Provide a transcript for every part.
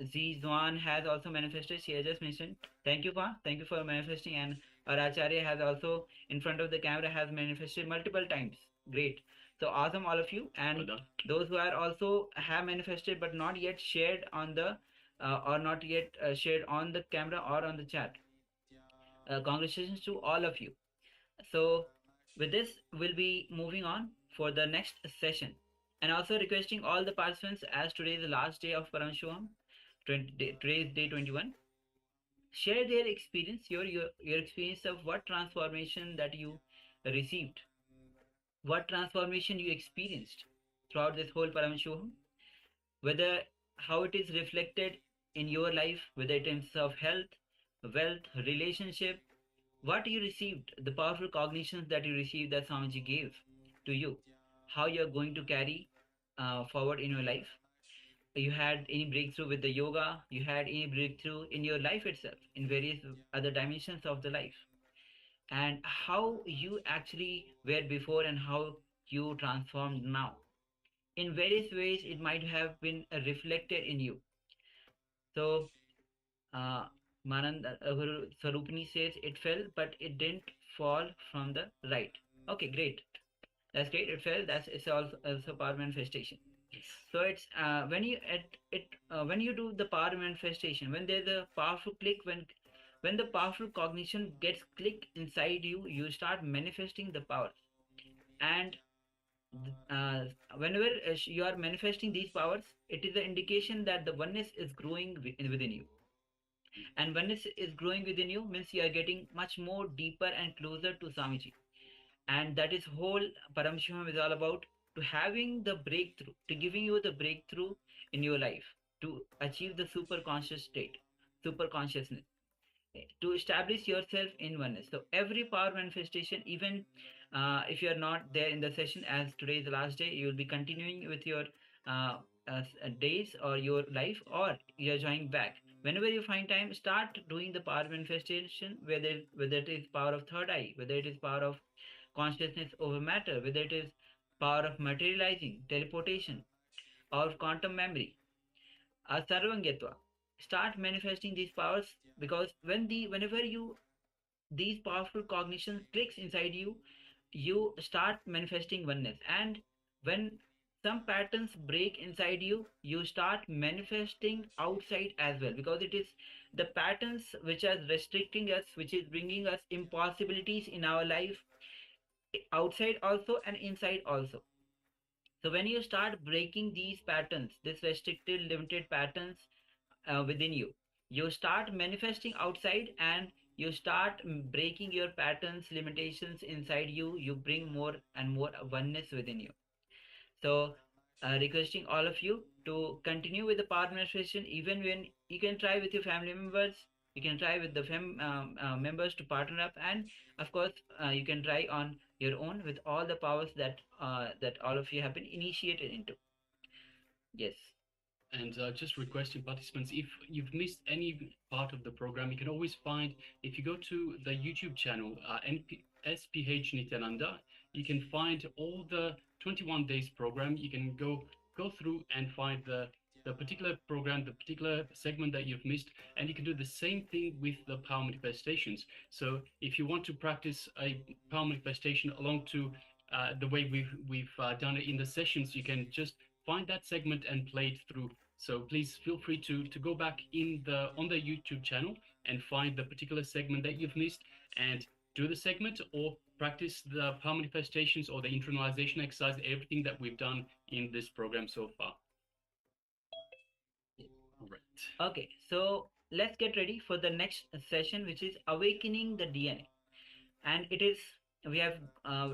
Zwan has also manifested. She has just mentioned. Thank you, Kwa. Thank you for manifesting. And our Acharya has also, in front of the camera, has manifested multiple times. Great. So awesome, all of you. And those who are also have manifested but not yet shared on the or not yet shared on the camera or on the chat. Congratulations to all of you. So with this, we'll be moving on for the next session. And also requesting all the participants, as today is the last day of Paramashivoham, today is day 21, share their experience, your experience of what transformation that you received, what transformation you experienced throughout this whole Paramashivoham, whether how it is reflected in your life, whether in terms of health, wealth, relationship, what you received, the powerful cognitions that you received that Swamiji gave to you, how you are going to carry forward in your life. You had any breakthrough with the yoga, you had any breakthrough in your life itself, in various other dimensions of the life, and how you actually were before and how you transformed now. In various ways, it might have been reflected in you. So, uh, Guru Sarupini says it fell, but it didn't fall from the right. Okay, great. That's great. It fell. That's it's also power manifestation. So it's when you do the power manifestation, when there's a powerful click, when the powerful cognition gets click inside you, you start manifesting the power. And uh, whenever you are manifesting these powers, it is the indication that the oneness is growing within you. And oneness is growing within you means you are getting much more deeper and closer to Swamiji. And that is whole Paramashivoham is all about, to having the breakthrough, to giving you the breakthrough in your life, to achieve the super conscious state, super consciousness, to establish yourself in oneness. So every power manifestation, even if you are not there in the session, as today is the last day, you will be continuing with your uh, days or your life, or you are joining back. Whenever you find time, start doing the power manifestation, whether it is power of third eye, whether it is power of consciousness over matter, whether it is power of materializing, teleportation, or quantum memory, sarvangyatva. Start manifesting these powers, because whenever you these powerful cognition clicks inside you, you start manifesting oneness. And when some patterns break inside you, you start manifesting outside as well, because it is the patterns which are restricting us, which is bringing us impossibilities in our life, outside also and inside also. So when you start breaking these patterns, these restricted limited patterns within you, you start manifesting outside, and you start breaking your patterns, limitations inside you. You bring more and more oneness within you. So requesting all of you to continue with the power manifestation, even when you can try with your family members, you can try with the members to partner up, and of course you can try on your own with all the powers that all of you have been initiated into. Yes. And just requesting participants, if you've missed any part of the program, you can always find, if you go to the YouTube channel, SPH Nithyananda, you can find all the 21 days program. You can go through and find the particular program, the particular segment that you've missed, and you can do the same thing with the power manifestations. So if you want to practice a power manifestation along to the way we've done it in the sessions, you can just find that segment and play it through. So please feel free to go back on the YouTube channel and find the particular segment that you've missed and do the segment, or practice the power manifestations or the internalization exercise, everything that we've done in this program so far. All right. Okay, so let's get ready for the next session, which is awakening the DNA. And it is, we have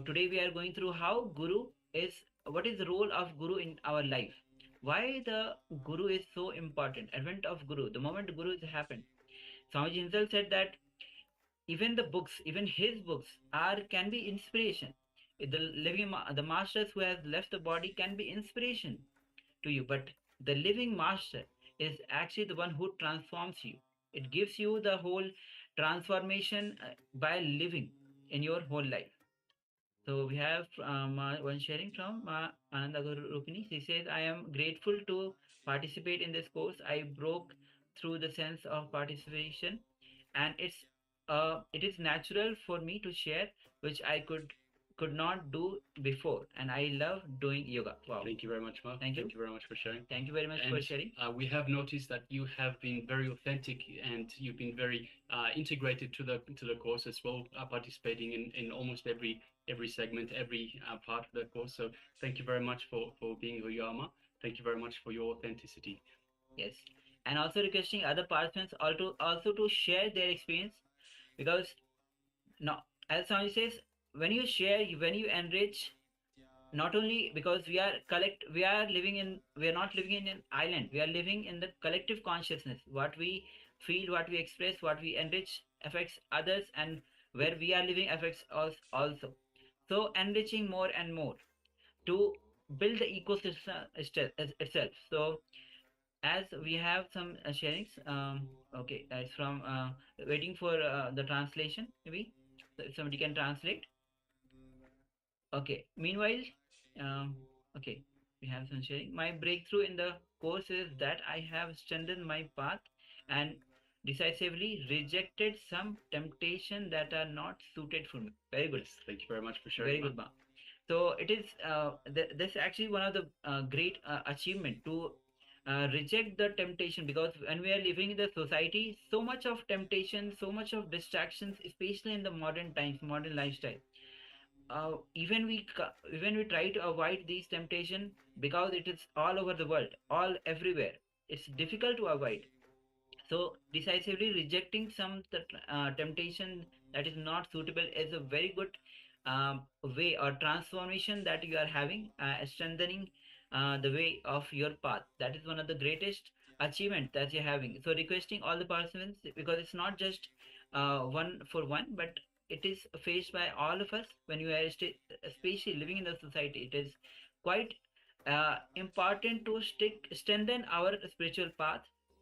today we are going through how Guru is, what is the role of Guru in our life, why the Guru is so important, advent of Guru, the moment Guru has happened. Swamiji himself said that even the books, even his books are can be inspiration. The the masters who has left the body can be inspiration to you, but the living master is actually the one who transforms you. It gives you the whole transformation by living in your whole life. So we have one sharing from Ananda Rupini. She says, I am grateful to participate in this course. I broke through the sense of participation, and it is natural for me to share, which I could not do before, and I love doing yoga. Wow. Thank you very much, Mark. Thank you. Thank you very much for sharing. Thank you very much for And sharing. we have noticed that you have been very authentic and you've been very integrated to the course as well, participating in almost every segment, every part of the course. So thank you very much for being who you are, Mark. Thank you very much for your authenticity. Yes, and also requesting other participants also to share their experience, because now, as Sanjay says, when you share, when you enrich, not only because we are not living in an island, we are living in the collective consciousness. What we feel, what we express, what we enrich affects others, and where we are living affects us also. So enriching more and more to build the ecosystem itself. So as we have some sharings, okay, it's from waiting for the translation, maybe. So if somebody can translate. Okay, meanwhile, um, okay, we have some sharing. My breakthrough in the course is that I have strengthened my path and decisively rejected some temptation that are not suited for me. Very good. Yes, thank you very much for sharing. Very good, Ma. So it is this actually one of the great achievement to reject the temptation, because when we are living in the society, so much of temptation, so much of distractions, especially in the modern times, modern lifestyle. Even we try to avoid these temptation because it is all over the world, all everywhere. It's difficult to avoid. So decisively rejecting some temptation that is not suitable is a very good way or transformation that you are having, strengthening the way of your path. That is one of the greatest achievement that you're having. So requesting all the participants, because it's not just one for one, but it is faced by all of us when you are especially living in the society. It is quite important to strengthen our spiritual path,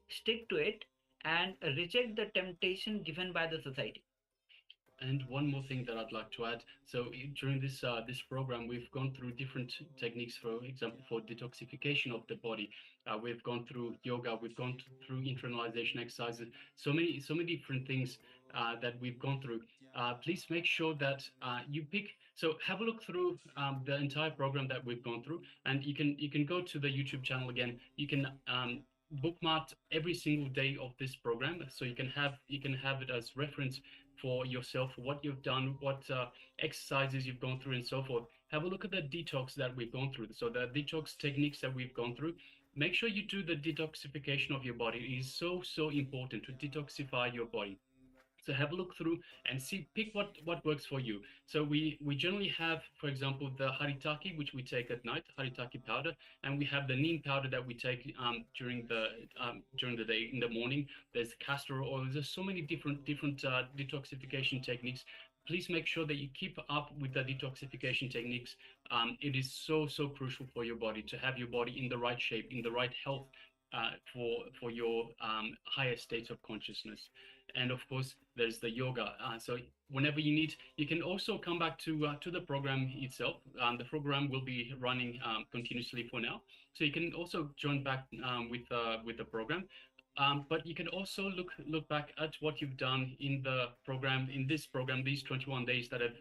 stick to it, and reject the temptation given by the society. And one more thing that I'd like to add. So during this program, we've gone through different techniques. For example, for detoxification of the body, we've gone through yoga, we've gone through internalization exercises. So many different things that we've gone through. Please make sure that you pick. So have a look through the entire program that we've gone through, and you can go to the YouTube channel again. You can bookmark every single day of this program, so you can have it as reference for yourself, what you've done, what exercises you've gone through, and so forth. Have a look at the detox that we've gone through. So the detox techniques that we've gone through. Make sure you do the detoxification of your body. It is so important to detoxify your body. So have a look through and see, pick what works for you. So we generally have, for example, the haritaki, which we take at night, haritaki powder, and we have the neem powder that we take during the day in the morning. There's castor oil. There's so many different detoxification techniques. Please make sure that you keep up with the detoxification techniques. It is so crucial for your body to have your body in the right shape, in the right health, for your higher states of consciousness. And of course, there's the yoga. So whenever you need, you can also come back to the program itself. The program will be running continuously for now, so you can also join back with the program. But you can also look back at what you've done in the program, in this program, these 21 days that have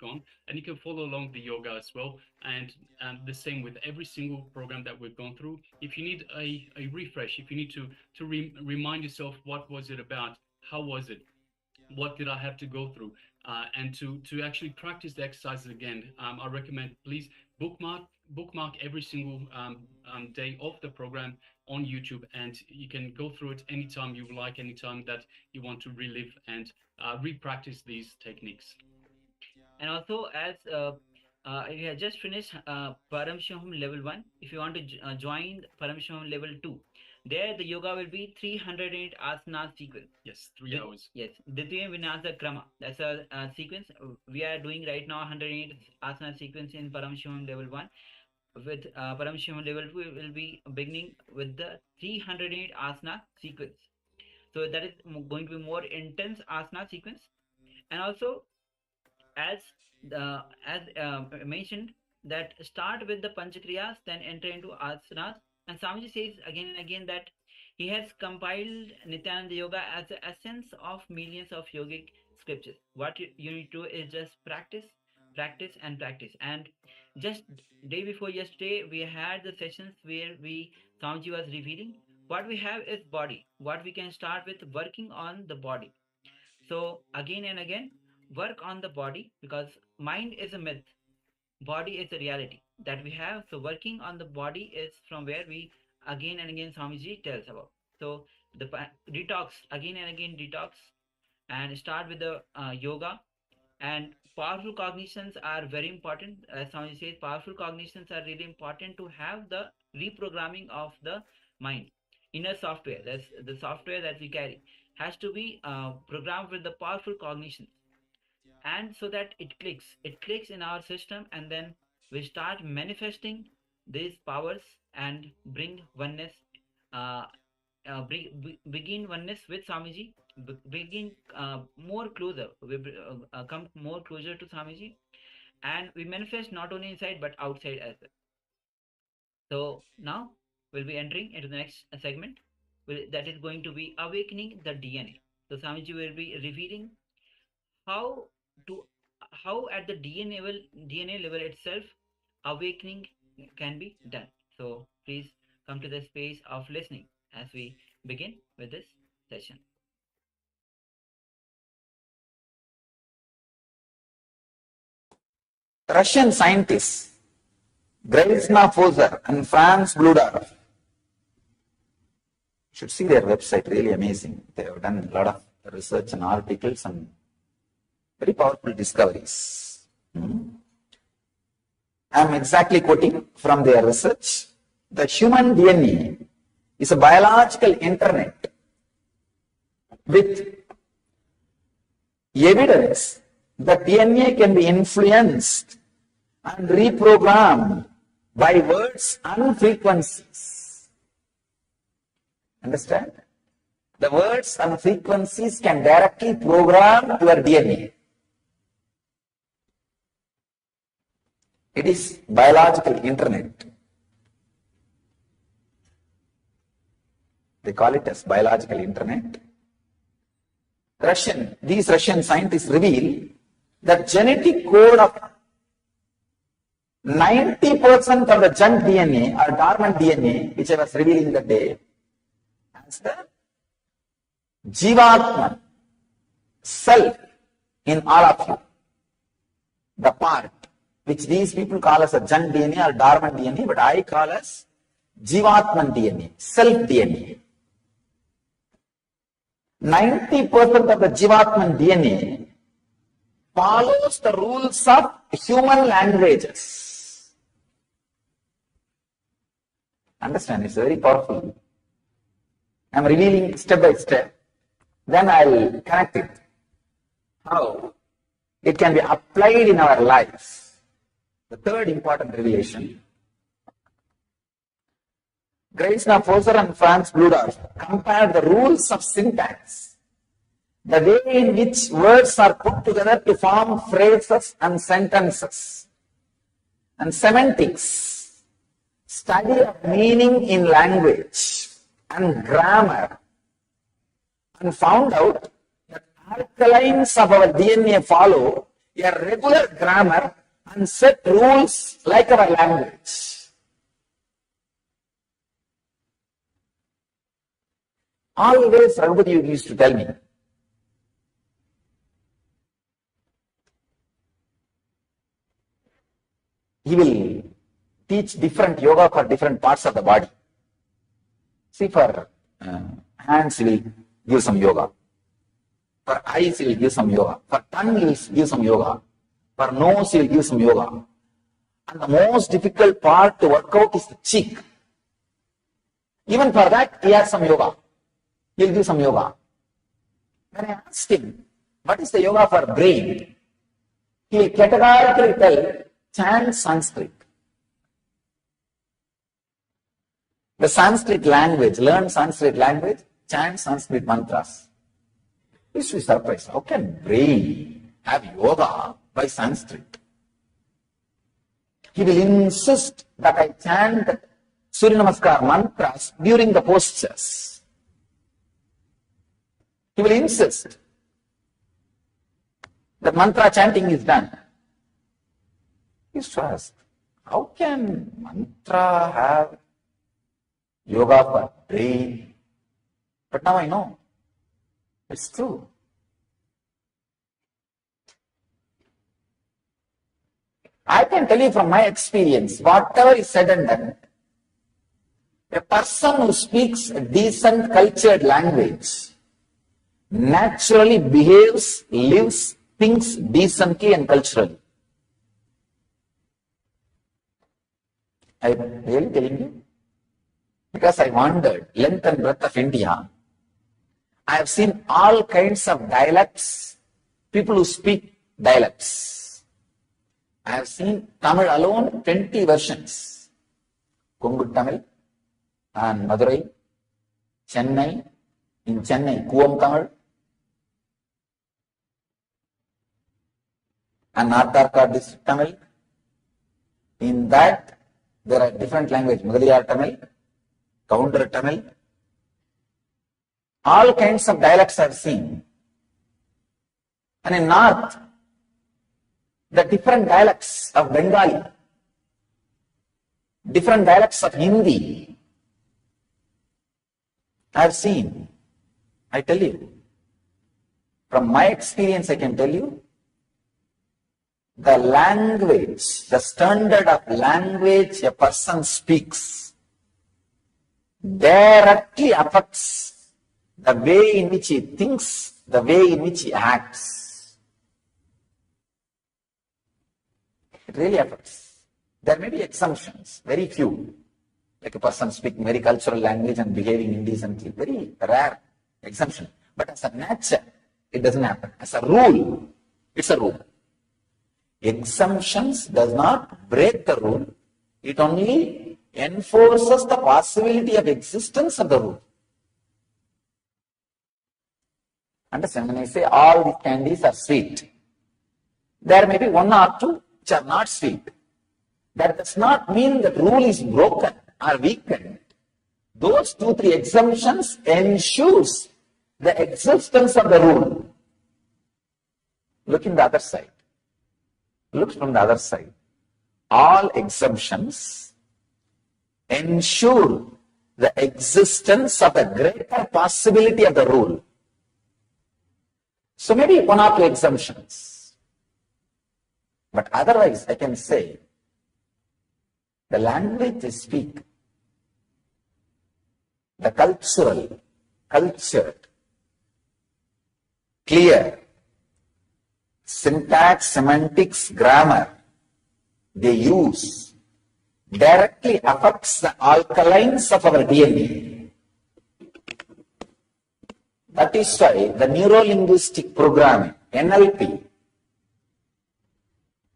gone, and you can follow along the yoga as well. And the same with every single program that we've gone through. If you need a refresh, if you need to remind yourself what was it about, how was it, what did I have to go through, and to actually practice the exercises again, I recommend please bookmark every single day of the program on YouTube, and you can go through it anytime you like, anytime that you want to relive and re-practice these techniques. And also, as we have just finished Paramashivoham Level 1, if you want to join Paramashivoham Level 2, there the yoga will be 308 asana sequence. Yes, 3 hours. Yes, Ditya Vinasa Krama. That's a sequence we are doing right now. 108 asana sequence in Paramashivoham Level 1. With Paramashivoham Level 2, we will be beginning with the 308 asana sequence. So that is going to be more intense asana sequence. And also, as mentioned, that start with the panchakriyas, then enter into asanas. And Swamiji says again and again that he has compiled Nithyananda Yoga as the essence of millions of yogic scriptures. What you need to do is just practice, practice, and practice. And just day before yesterday, we had the sessions where Swamiji was revealing what we have is body. What we can start with working on the body. So again and again, work on the body, because mind is a myth, body is a reality that we have. So working on the body is from where we again and again Swamiji tells about. So the detox, again and again detox, and start with the yoga. And powerful cognitions are very important. As Swamiji says, powerful cognitions are really important to have the reprogramming of the mind. Inner software, that's the software that we carry, has to be programmed with the powerful cognitions, and so that it clicks in our system, and then we start manifesting these powers and bring oneness, uh, begin oneness with Swamiji, begin more closer, we come more closer to Swamiji, and we manifest not only inside but outside as well. So now we'll be entering into the next segment, that is going to be awakening the DNA. So Swamiji will be revealing how to how at the DNA level itself awakening can be done. So please come to the space of listening as we begin with this session. Russian scientists Graisna Fozer and Franz Bludar, should see their website, really amazing. They have done a lot of research and articles and very powerful discoveries. I am exactly quoting from their research. The human DNA is a biological internet with evidence that DNA can be influenced and reprogrammed by words and frequencies. Understand? The words and frequencies can directly program your DNA. It is biological internet. They call it as biological internet. These Russian scientists reveal that genetic code of 90% of the junk DNA or dormant DNA, which I was revealing that day, as the Jivatman, self in all of you. The part which these people call as a junk DNA or dormant DNA, but I call as Jivatman DNA, self DNA. 90% of the Jivatman DNA follows the rules of human languages. Understand, it's very powerful. I'm revealing step by step. Then I'll connect it. How it can be applied in our lives. The third important revelation. Graisna Fozer and Franz Bludar compared the rules of syntax, the way in which words are put together to form phrases and sentences, and semantics, study of meaning in language, and grammar, and found out that alkalines of our DNA follow a regular grammar and set rules like our language. Always Raghupathi used to tell me, he will teach different yoga for different parts of the body. See, for hands he will give some yoga, for eyes he will give some yoga, for tongue he will give some yoga, for nose he will give some yoga. And the most difficult part to work out is the cheek. Even for that he has some yoga. He will do some yoga. When I asked him, what is the yoga for brain? He will categorically tell, chant Sanskrit. The Sanskrit language, learn Sanskrit language, chant Sanskrit mantras. This is surprised. How can brain have yoga by Sanskrit. He will insist that I chant Surya Namaskar mantras during the postures. He will insist that mantra chanting is done. He used to ask, how can mantra have yoga for brain? But now I know. It's true. I can tell you from my experience, whatever is said and done, a person who speaks a decent, cultured language naturally behaves, lives, thinks decently and culturally. I'm really telling you. Because I wandered length and breadth of India, I have seen all kinds of dialects, people who speak dialects. I have seen Tamil alone, 20 versions. Kongu Tamil and Madurai, Chennai, in Chennai, Kuvam Tamil, and North Arcot district Tamil. In that, there are different languages, Mudaliyar Tamil, Counter Tamil, all kinds of dialects I have seen. And in North, the different dialects of Bengali, different dialects of Hindi, I have seen. I tell you, from my experience I can tell you, the language, the standard of language a person speaks directly affects the way in which he thinks, the way in which he acts. It really affects. There may be exemptions, very few, like a person speaking very cultural language and behaving indecently, very rare exemption. But as a nature, it doesn't happen. As a rule, it's a rule. Exemptions does not break the rule. It only enforces the possibility of existence of the rule. Understand? When I say all these candies are sweet, there may be one or two which are not sweet. That does not mean that rule is broken or weakened. Those 2-3 exemptions ensures the existence of the rule. Look in the other side. Look from the other side. All exemptions ensure the existence of the greater possibility of the rule. So maybe 1 or 2 exemptions. But otherwise, I can say, the language they speak, the cultural, cultured, clear, syntax, semantics, grammar they use directly affects the alkalines of our DNA. That is why the neuro-linguistic programming, NLP,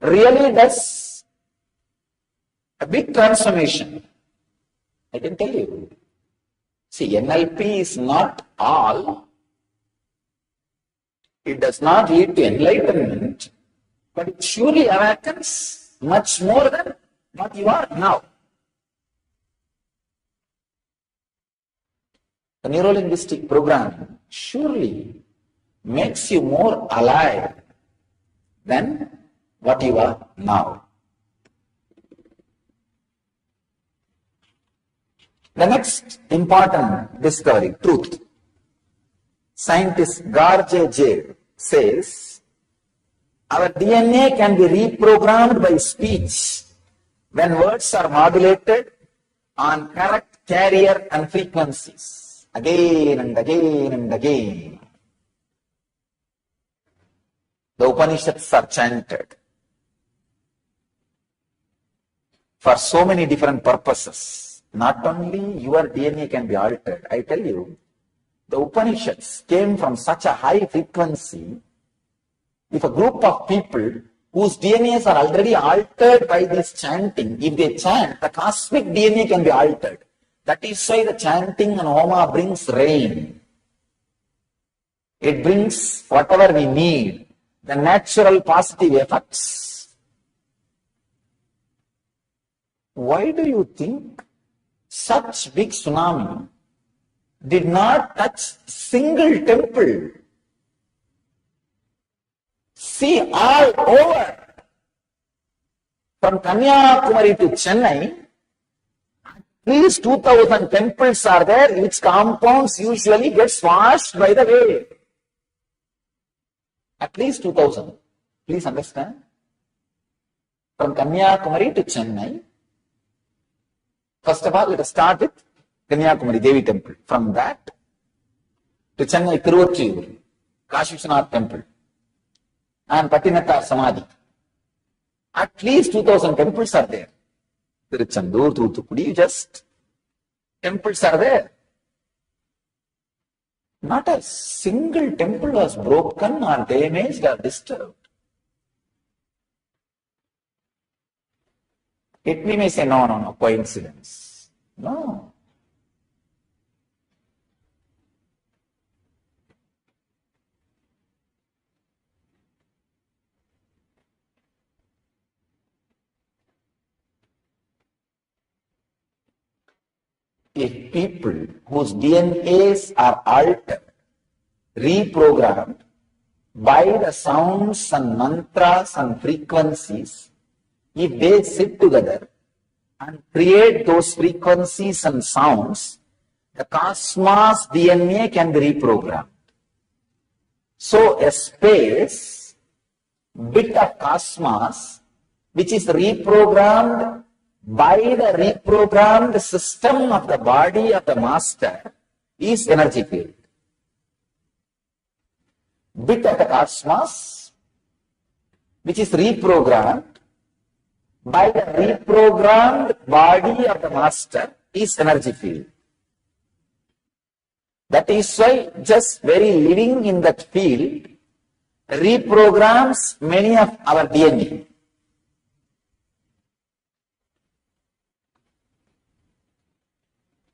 really does a big transformation. I can tell you. See, NLP is not all. It does not lead to enlightenment, but it surely awakens much more than what you are now. The neuro-linguistic programming surely makes you more alive than what you are now. The next important discovery, truth. Scientist Garge says, our DNA can be reprogrammed by speech when words are modulated on correct carrier and frequencies, again and again and again. The Upanishads are chanted for so many different purposes. Not only your DNA can be altered, I tell you, the Upanishads came from such a high frequency. If a group of people whose DNAs are already altered by this chanting, if they chant, the cosmic DNA can be altered. That is why the chanting and Homa brings rain. It brings whatever we need. the natural positive effects. Why do you think such big tsunami did not touch single temple? See, all over, from Kanyakumari to Chennai, at least 2,000 temples are there, which compounds usually gets washed by the wave. At least 2,000. Please understand. From Kanyakumari to Chennai, first of all, let us start with Kanyakumari Devi temple. From that to Chennai Tiruvattriyur, Kashi Vishwanath temple, and Patinatha Samadhi. At least 2,000 temples are there. Tiruchendur, Thoothukudi, just temples are there. Not a single temple was broken or damaged or disturbed. Yet we may say, no, coincidence. No. If people whose DNAs are altered, reprogrammed by the sounds and mantras and frequencies, if they sit together and create those frequencies and sounds, the cosmos DNA can be reprogrammed. So a space, bit of cosmos, which is reprogrammed by the reprogrammed system of the body of the master, is energy field. Bit of the cosmos, which is reprogrammed by the reprogrammed body of the master, is energy field. That is why just very living in that field reprograms many of our DNA.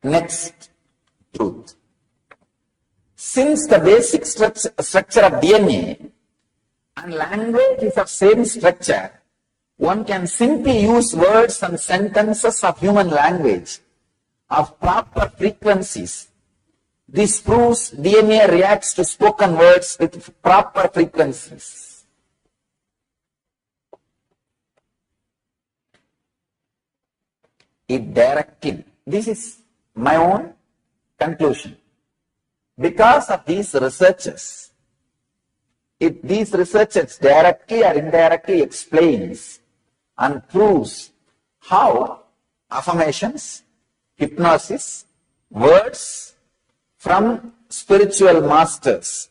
Next truth. Since the basic structure of DNA and language is of same structure, one can simply use words and sentences of human language of proper frequencies. This proves DNA reacts to spoken words with proper frequencies. It directly, this is my own conclusion. Because of these researches, these researches directly or indirectly explains and proves how affirmations, hypnosis, words from spiritual masters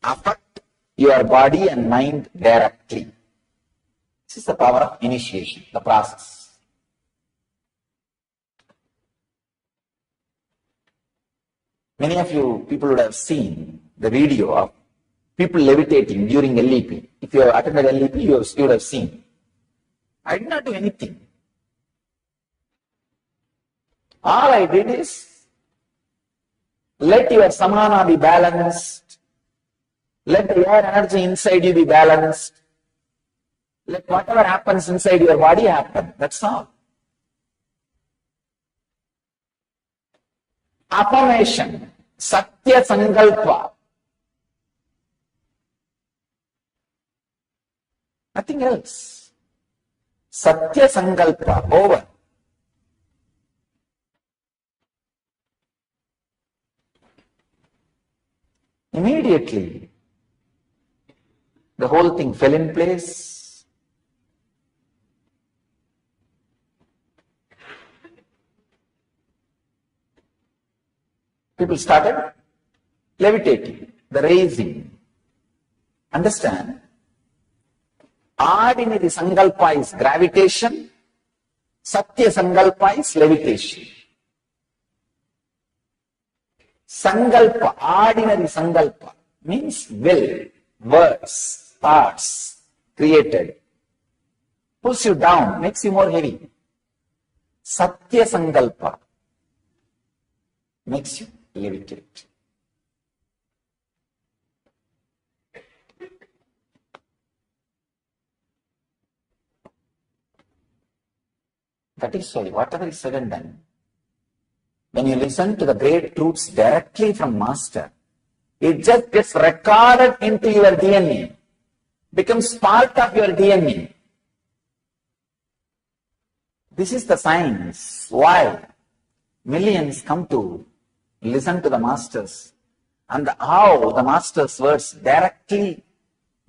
affect your body and mind directly. This is the power of initiation, the process. Many of you people would have seen the video of people levitating during LEP. If you have attended LEP, you would have seen. I did not do anything. All I did is let your samana be balanced. Let the air energy inside you be balanced. Let whatever happens inside your body happen. That's all. Affirmation, Satya Sankalpa. Nothing else. Satya Sankalpa, over. Immediately, the whole thing fell in place. People started levitating, the raising. Understand? Ordinary Sankalpa is gravitation, Satya Sankalpa is levitation. Sankalpa, ordinary Sankalpa, means will, words, thoughts, created. Pulls you down, makes you more heavy. Satya Sankalpa makes you levitate. That is why, whatever is said and done, when you listen to the great truths directly from Master, it just gets recorded into your DNA, becomes part of your DNA. This is the science why millions come to listen to the Masters, and how the Master's words directly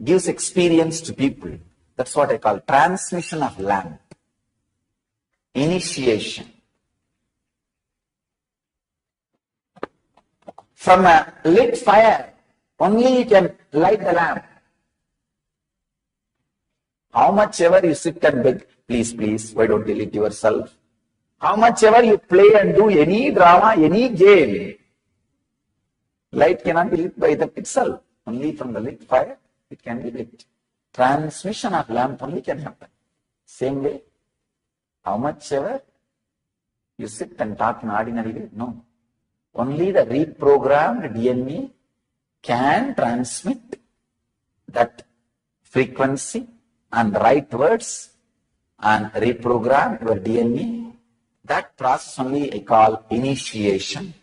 gives experience to people. That's what I call transmission of lamp, initiation. From a lit fire, only you can light the lamp. How much ever you sit and beg, please, please, why don't you lit yourself? How much ever you play and do any drama, any game, light cannot be lit by itself. Only from the lit fire, it can be lit. Transmission of lamp only can happen. Same way, how much ever you sit and talk in ordinary way, no. Only the reprogrammed DNA can transmit that frequency and right words and reprogram your DNA. That process only I call initiation.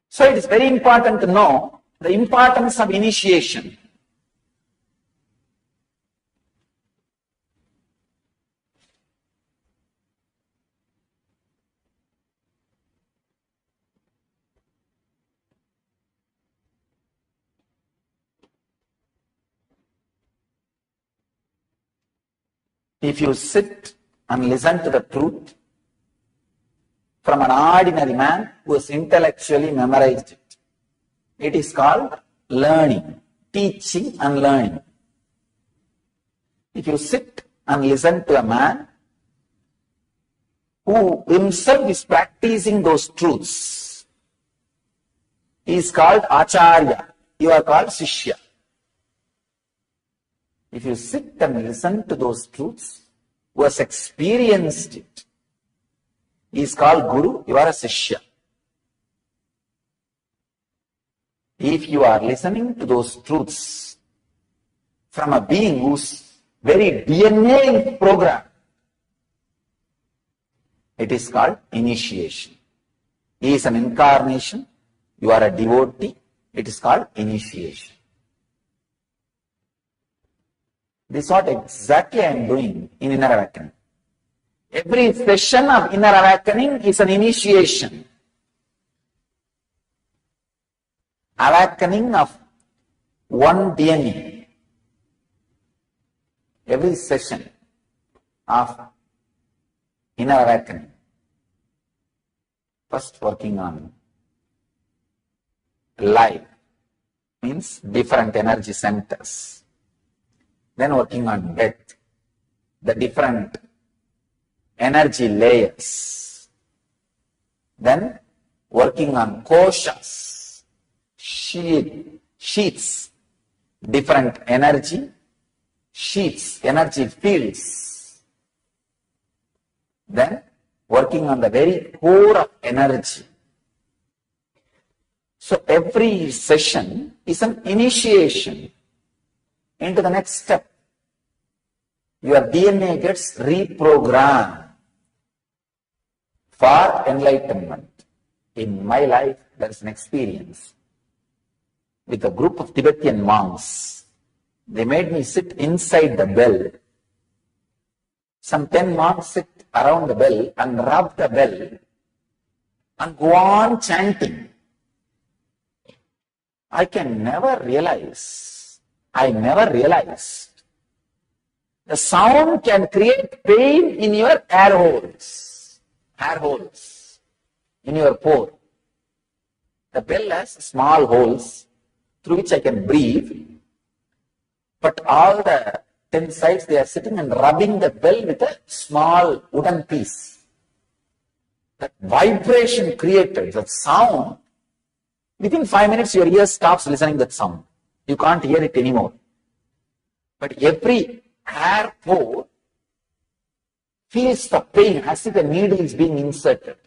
So it is very important to know the importance of initiation. If you sit and listen to the truth from an ordinary man who has intellectually memorized it, it is called learning, teaching and learning. If you sit and listen to a man who himself is practicing those truths, he is called Acharya. You are called Shishya. If you sit and listen to those truths, who has experienced it, he is called Guru, you are a Shishya. If you are listening to those truths from a being whose very DNA program, it is called initiation. He is an incarnation, you are a devotee, it is called initiation. This is what exactly I am doing in Inner Awakening. Every session of Inner Awakening is an initiation. Awakening of one DNA. Every session of Inner Awakening. First working on life, means different energy centers. Then working on death, the different energy layers. Then working on koshas, sheets, different energy sheets, energy fields. Then working on the very core of energy. So every session is an initiation into the next step. Your DNA gets reprogrammed for enlightenment. In my life, there is an experience with a group of Tibetan monks. They made me sit inside the bell. Some 10 monks sit around the bell and rub the bell and go on chanting. I never realized the sound can create pain in your air holes, in your pore. The bell has small holes through which I can breathe, but all the 10 sides they are sitting and rubbing the bell with a small wooden piece. That vibration created, that sound, within 5 minutes your ear stops listening to that sound. You can't hear it anymore. But every air pore feels the pain as if a needle is being inserted.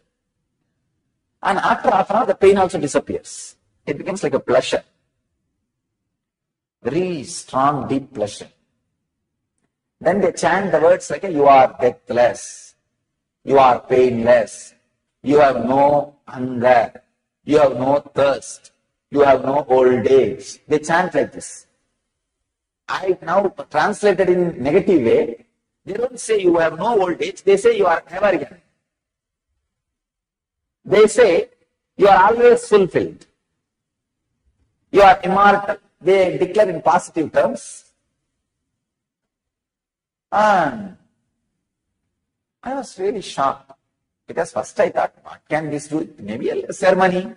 And after half an hour, the pain also disappears. It becomes like a pleasure. Very strong, deep pleasure. Then they chant the words like, you are deathless, you are painless, you have no hunger, you have no thirst, you have no old age. They chant like this. I now translated in negative way. They don't say you have no old age, they say you are never young. They say you are always fulfilled. You are immortal. They declare in positive terms. And I was really shocked because first I thought, what can this do? Maybe a ceremony.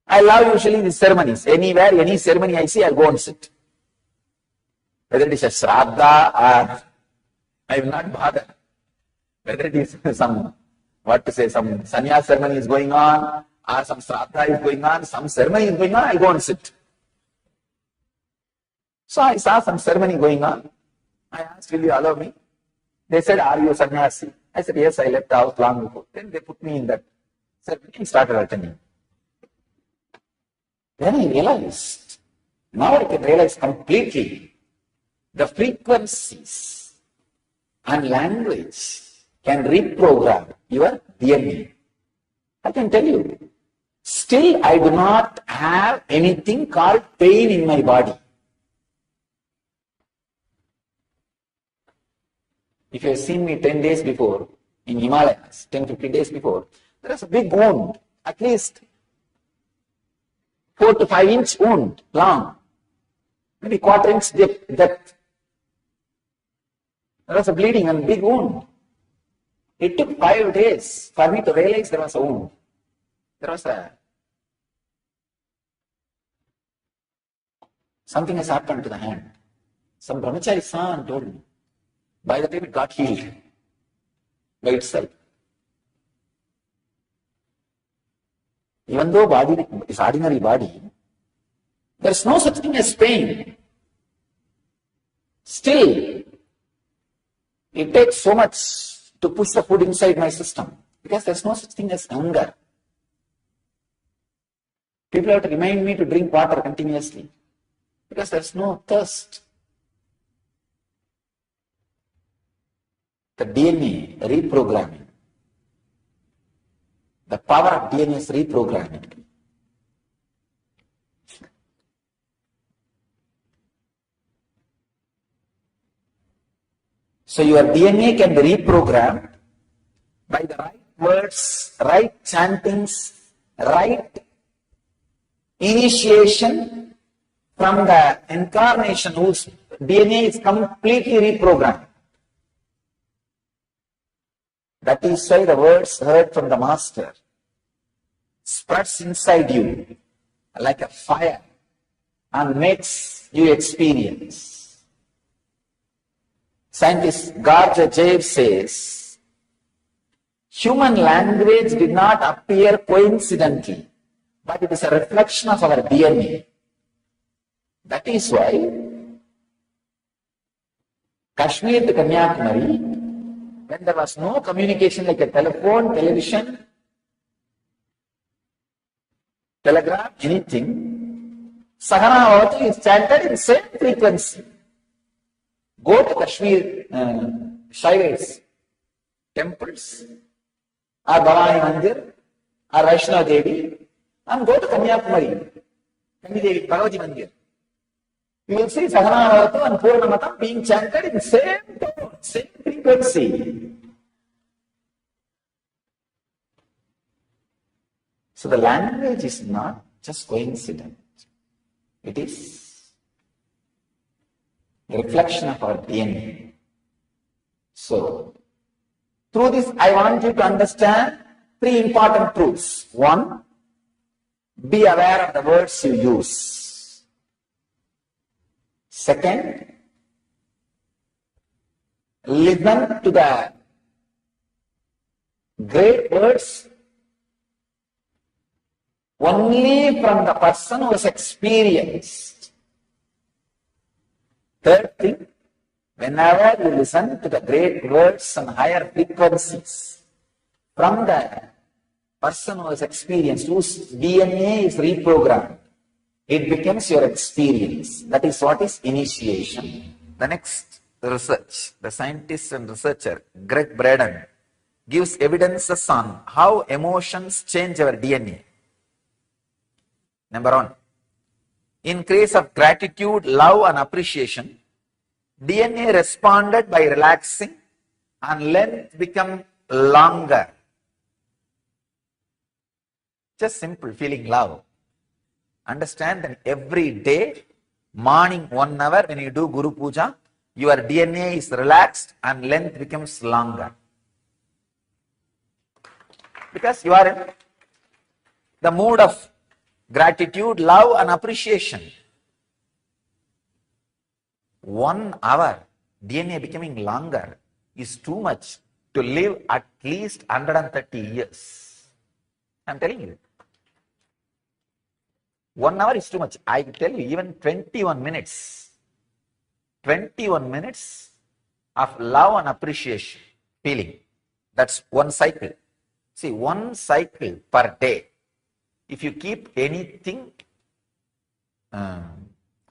I love usually these ceremonies. Anywhere, any ceremony I see, I'll go and sit. Whether it is a shraddha or I will not bother. Whether it is some sannyas ceremony is going on or some shraddha is going on, some ceremony is going on, I'll go and sit. So I saw some ceremony going on. I asked, will you allow me? They said, are you sannyasi? I said, yes, I left the house long before. Then they put me in that ceremony and started attending. Then I realized, now I can realize completely, the frequencies and language can reprogram your DNA. I can tell you, still I do not have anything called pain in my body. If you have seen me 10 days before, in Himalayas, 10-15 days before, there is a big wound, at least 4 to 5 inch wound, long, maybe quarter inch depth. There was a bleeding and big wound. It took 5 days for me to realize there was a wound. Something has happened to the hand. Some brahmachari saw and told me. By the time it got healed by itself. Even though body is ordinary body, there is no such thing as pain. Still, it takes so much to push the food inside my system because there is no such thing as hunger. People have to remind me to drink water continuously because there is no thirst. The DNA reprogramming. The power of DNA is reprogramming. So your DNA can be reprogrammed by the right words, right chantings, right initiation from the incarnation whose DNA is completely reprogrammed. That is why the words heard from the Master spreads inside you like a fire and makes you experience. Scientist Garja Jayev says, human language did not appear coincidentally, but it is a reflection of our DNA. That is why Kashmir to Kanyakumari, when there was no communication like a telephone, television, telegraph, anything, Sahanavati is chanted in the same frequency. Go to Kashmir Shaivites, temples, or Bhavani Mandir, or Vaishnava Devi, and go to Kanyakumari, Kanyadevi Bhagavati Mandir. You will see Sahanavati and Purnamatam being chanted in the same tone, same frequency. So the language is not just coincident. It is a reflection of our DNA. So, through this, I want you to understand 3 important truths. 1, be aware of the words you use. 2nd, listen to the great words only from the person who has experienced. 3rd thing, Whenever you listen to the great words and higher frequencies from the person who has experienced, whose DNA is reprogrammed, it becomes your experience. That is what is initiation. The next research, the scientist and researcher Greg Braden gives evidences on how emotions change our DNA. Number one, in case of gratitude, love and appreciation, DNA responded by relaxing and length become longer. Just simple, feeling love. Understand that every day, morning 1 hour when you do Guru Puja, your DNA is relaxed and length becomes longer. Because you are in the mood of gratitude, love and appreciation. 1 hour, DNA becoming longer is too much to live at least 130 years. I am telling you. 1 hour is too much. I tell you, even 21 minutes. 21 minutes of love and appreciation, feeling. That's one cycle. See, one cycle per day. If you keep anything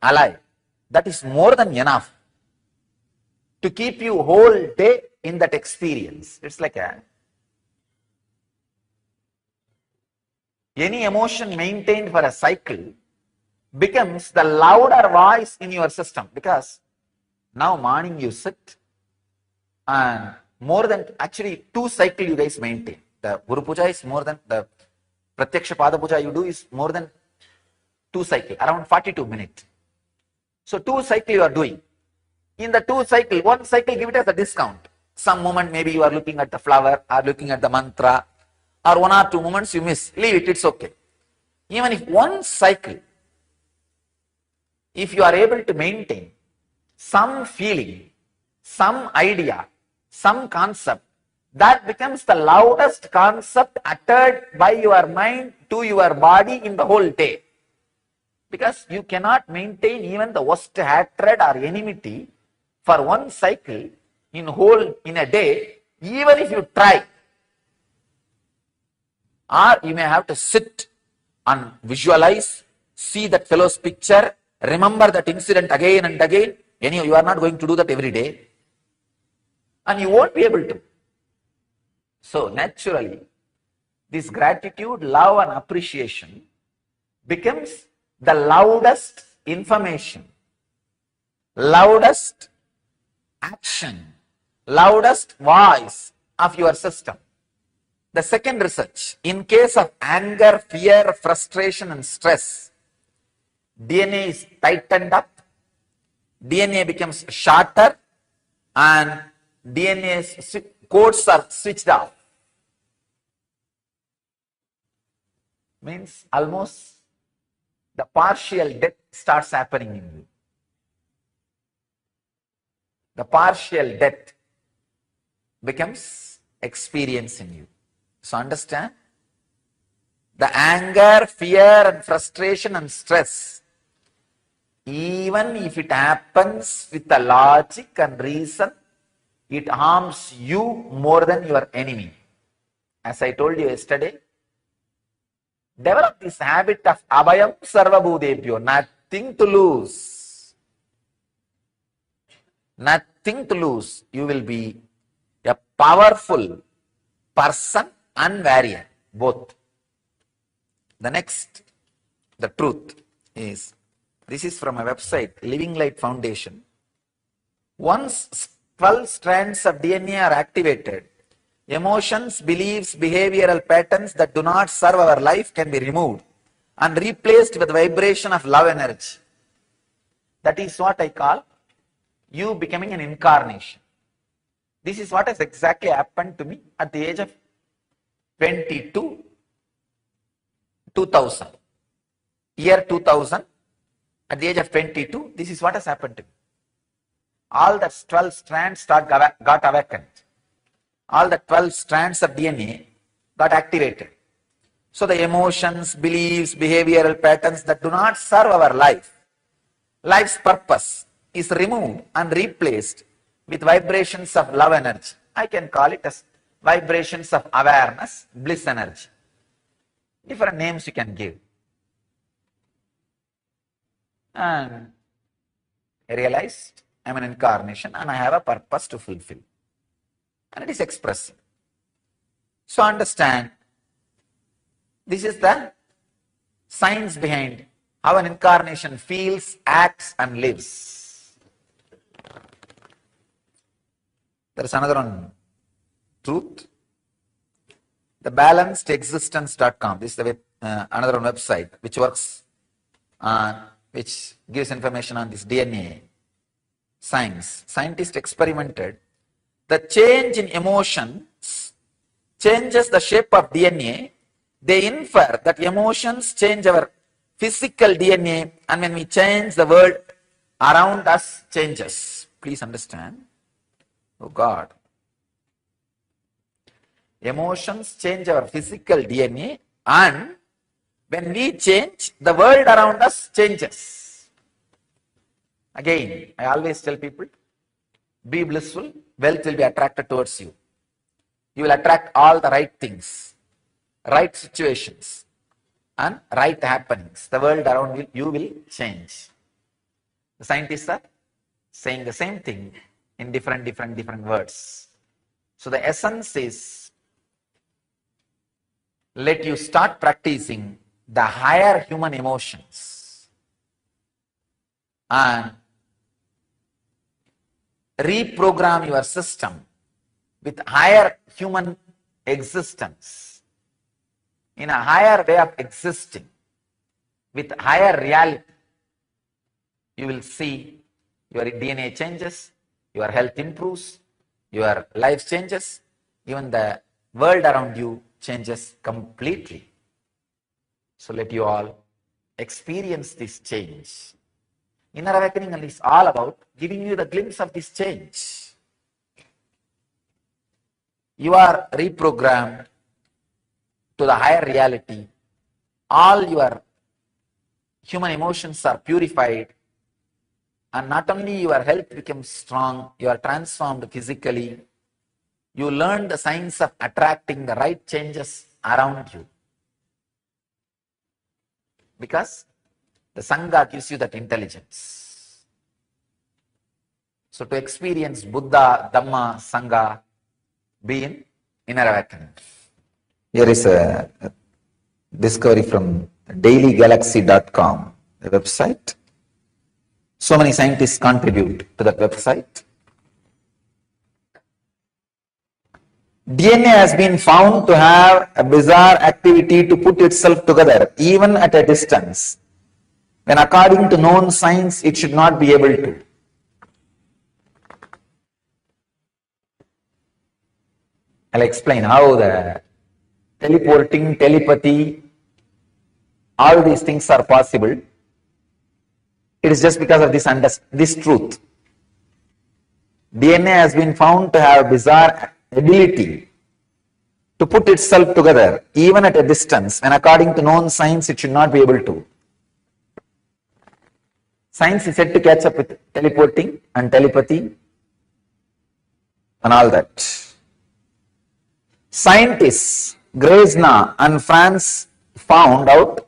alive, that is more than enough to keep you whole day in that experience. It's like any emotion maintained for a cycle becomes the louder voice in your system, because now morning you sit and more than actually 2 cycles you guys maintain. The Guru Puja is more than the Pratyaksha Pada Puja you do is more than 2 cycles, around 42 minutes. So 2 cycles you are doing. In the 2 cycles, 1 cycle give it as a discount. Some moment maybe you are looking at the flower or looking at the mantra, or 1 or 2 moments you miss. Leave it, it's okay. Even if 1 cycle, if you are able to maintain some feeling, some idea, some concept, that becomes the loudest concept uttered by your mind to your body in the whole day. Because you cannot maintain even the worst hatred or enmity for 1 cycle in a day, even if you try. Or you may have to sit and visualize, see that fellow's picture, remember that incident again and again. Anyhow, you are not going to do that every day. And you won't be able to. So naturally, this gratitude, love and appreciation becomes the loudest information, loudest action, loudest voice of your system. The second research, in case of anger, fear, frustration and stress, DNA is tightened up, DNA becomes shorter and DNA codes are switched off. Means almost the partial death starts happening in you. The partial death becomes experience in you. So understand, the anger, fear and frustration and stress, even if it happens with the logic and reason, it harms you more than your enemy. As I told you yesterday, develop this habit of abhayam sarvabhutebhyo, nothing to lose. Nothing to lose. You will be a powerful person and warrior, both. The next, the truth is, this is from a website, Living Light Foundation. Once 12 strands of DNA are activated, emotions, beliefs, behavioral patterns that do not serve our life can be removed and replaced with vibration of love energy. That is what I call you becoming an incarnation. This is what has exactly happened to me at the age of 22, 2000. Year 2000, at the age of 22, this is what has happened to me. All the 12 strands got awakened. All the 12 strands of DNA got activated. So the emotions, beliefs, behavioral patterns that do not serve our life, life's purpose, is removed and replaced with vibrations of love energy. I can call it as vibrations of awareness, bliss energy. Different names you can give. And I realized I'm an incarnation and I have a purpose to fulfill. And it is expressive. So understand, this is the science behind how an incarnation feels, acts and lives. There is another one, truth. The balancedexistence.com. This is the another one website which works which gives information on this DNA science. Scientists experimented the change in emotions changes the shape of DNA. They infer that emotions change our physical DNA, and when we change, the world around us changes. Please understand. Oh God. Emotions change our physical DNA, and when we change, the world around us changes. Again, I always tell people, be blissful, wealth will be attracted towards you. You will attract all the right things, right situations, and right happenings. The world around you will change. The scientists are saying the same thing in different words. So the essence is, let you start practicing the higher human emotions and reprogram your system with higher human existence, in a higher way of existing, with higher reality. You will see your DNA changes, your health improves, your life changes, even the world around you changes completely. So let you all experience this change. Inner awakening is all about giving you the glimpse of this change. You are reprogrammed to the higher reality. All your human emotions are purified, and not only your health becomes strong, you are transformed physically. You learn the science of attracting the right changes around you, because the Sangha gives you that intelligence. So to experience Buddha, Dhamma, Sangha, be in inner awakening. Here is a discovery from dailygalaxy.com, a website. So many scientists contribute to that website. DNA has been found to have a bizarre activity to put itself together, even at a distance, when according to known science, it should not be able to. I'll explain how the teleporting, telepathy, all these things are possible. It is just because of this truth. DNA has been found to have a bizarre ability to put itself together, even at a distance, when according to known science, it should not be able to. Science is said to catch up with teleporting and telepathy and all that. Scientists Grezna and France found out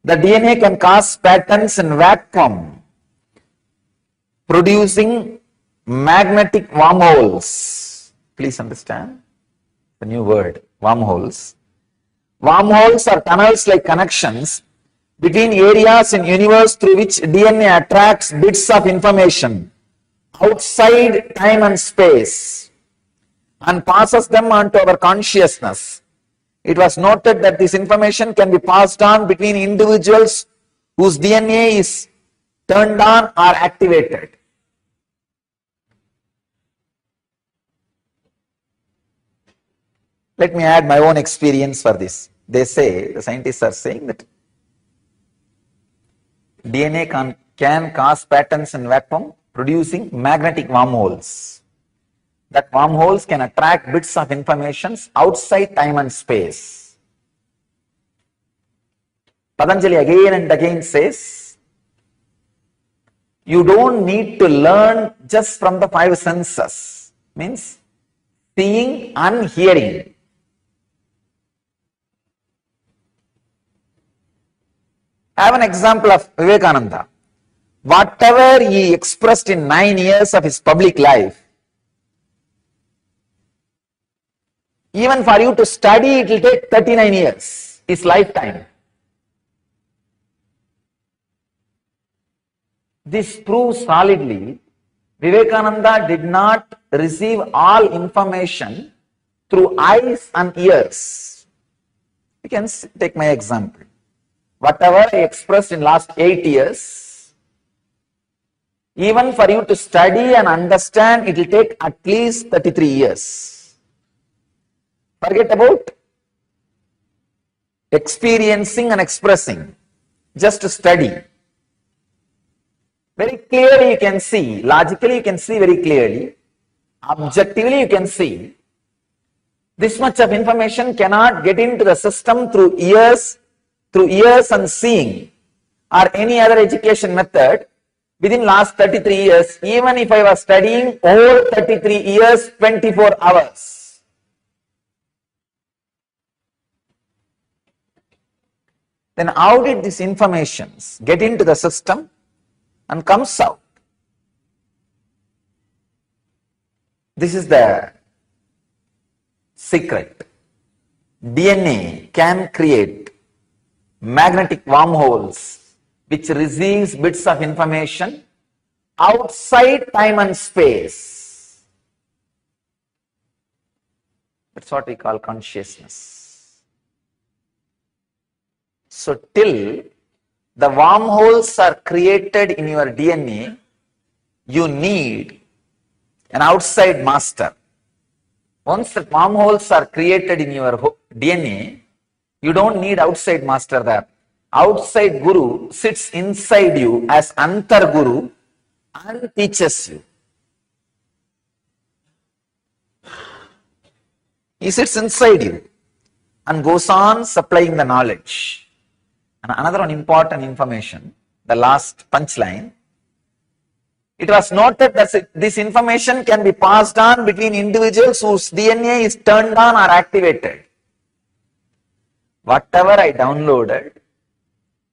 the DNA can cause patterns in vacuum, producing magnetic wormholes. Please understand the new word, wormholes. Wormholes are tunnels like connections between areas in universe through which DNA attracts bits of information outside time and space and passes them on to our consciousness. It was noted that this information can be passed on between individuals whose DNA is turned on or activated. Let me add my own experience for this. They say, the scientists are saying that DNA can cause patterns in vacuum, producing magnetic wormholes. That wormholes can attract bits of information outside time and space. Patanjali again and again says, You don't need to learn just from the five senses. Means seeing and hearing. I have an example of Vivekananda. Whatever he expressed in 9 years of his public life, even for you to study, it will take 39 years, his lifetime. This proves solidly Vivekananda did not receive all information through eyes and ears. You can take my example. Whatever I expressed in last 8 years, even for you to study and understand, it will take at least 33 years. Forget about experiencing and expressing, just to study. Very clearly you can see, logically you can see very clearly, objectively you can see, this much of information cannot get into the system through ears and seeing or any other education method within last 33 years, even if I was studying all 33 years, 24 hours. Then how did these informations get into the system and comes out? This is the secret. DNA can create magnetic wormholes which receives bits of information outside time and space. That's what we call consciousness. So till the wormholes are created in your DNA, you need an outside master. Once the wormholes are created in your DNA, you don't need outside master there. Outside guru sits inside you as antar guru and teaches you. He sits inside you and goes on supplying the knowledge. And another one important information, the last punchline. It was noted that this information can be passed on between individuals whose DNA is turned on or activated. Whatever I downloaded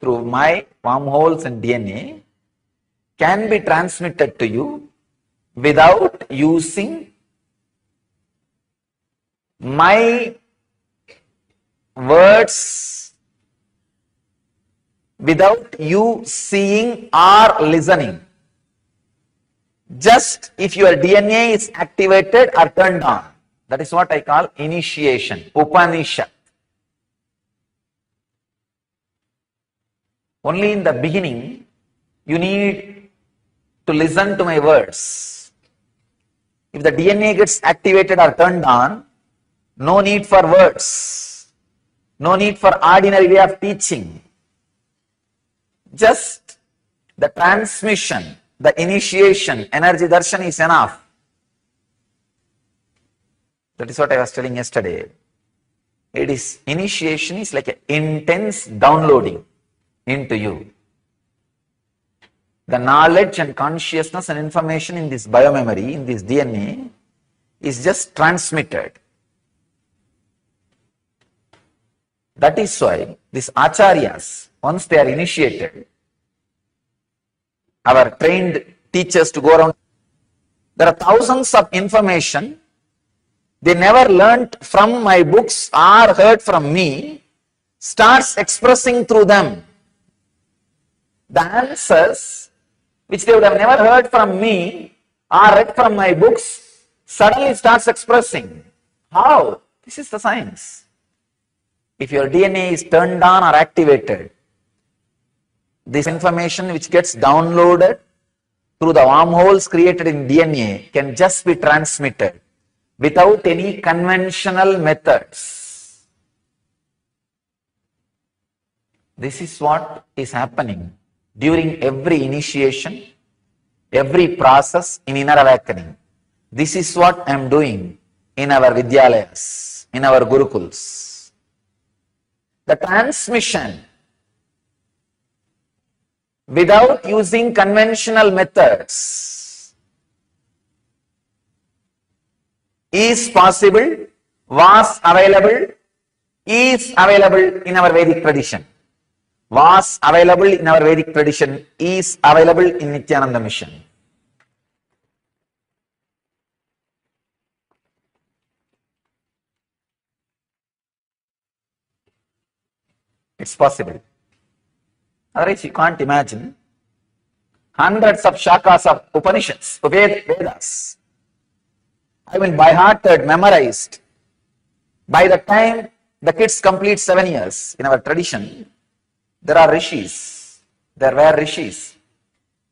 through my wormholes and DNA can be transmitted to you without using my words, without you seeing or listening. Just if your DNA is activated or turned on. That is what I call initiation, Upanishad. Only in the beginning, you need to listen to my words. If the DNA gets activated or turned on, no need for words, no need for ordinary way of teaching. Just the transmission, the initiation, energy darshan is enough. That is what I was telling yesterday. Initiation is like an intense downloading into you. The knowledge and consciousness and information in this biomemory, in this DNA, is just transmitted. That is why these acharyas, once they are initiated, our trained teachers to go around, there are thousands of information they never learnt from my books or heard from me, starts expressing through them. The answers which they would have never heard from me or read from my books suddenly starts expressing. How? This is the science. If your DNA is turned on or activated, this information which gets downloaded through the wormholes created in DNA can just be transmitted without any conventional methods. This is what is happening during every initiation, every process in inner awakening. This is what I am doing in our Vidyalayas, in our Gurukuls. The transmission without using conventional methods is possible, was available, is available in our Vedic tradition. Was available in our Vedic tradition, is available in Nithyananda mission. It's possible. Otherwise, you can't imagine hundreds of shakas of Upanishads, Vedas. I mean, by hearted, memorized. By the time the kids complete 7 years in our tradition, there are rishis. There were rishis.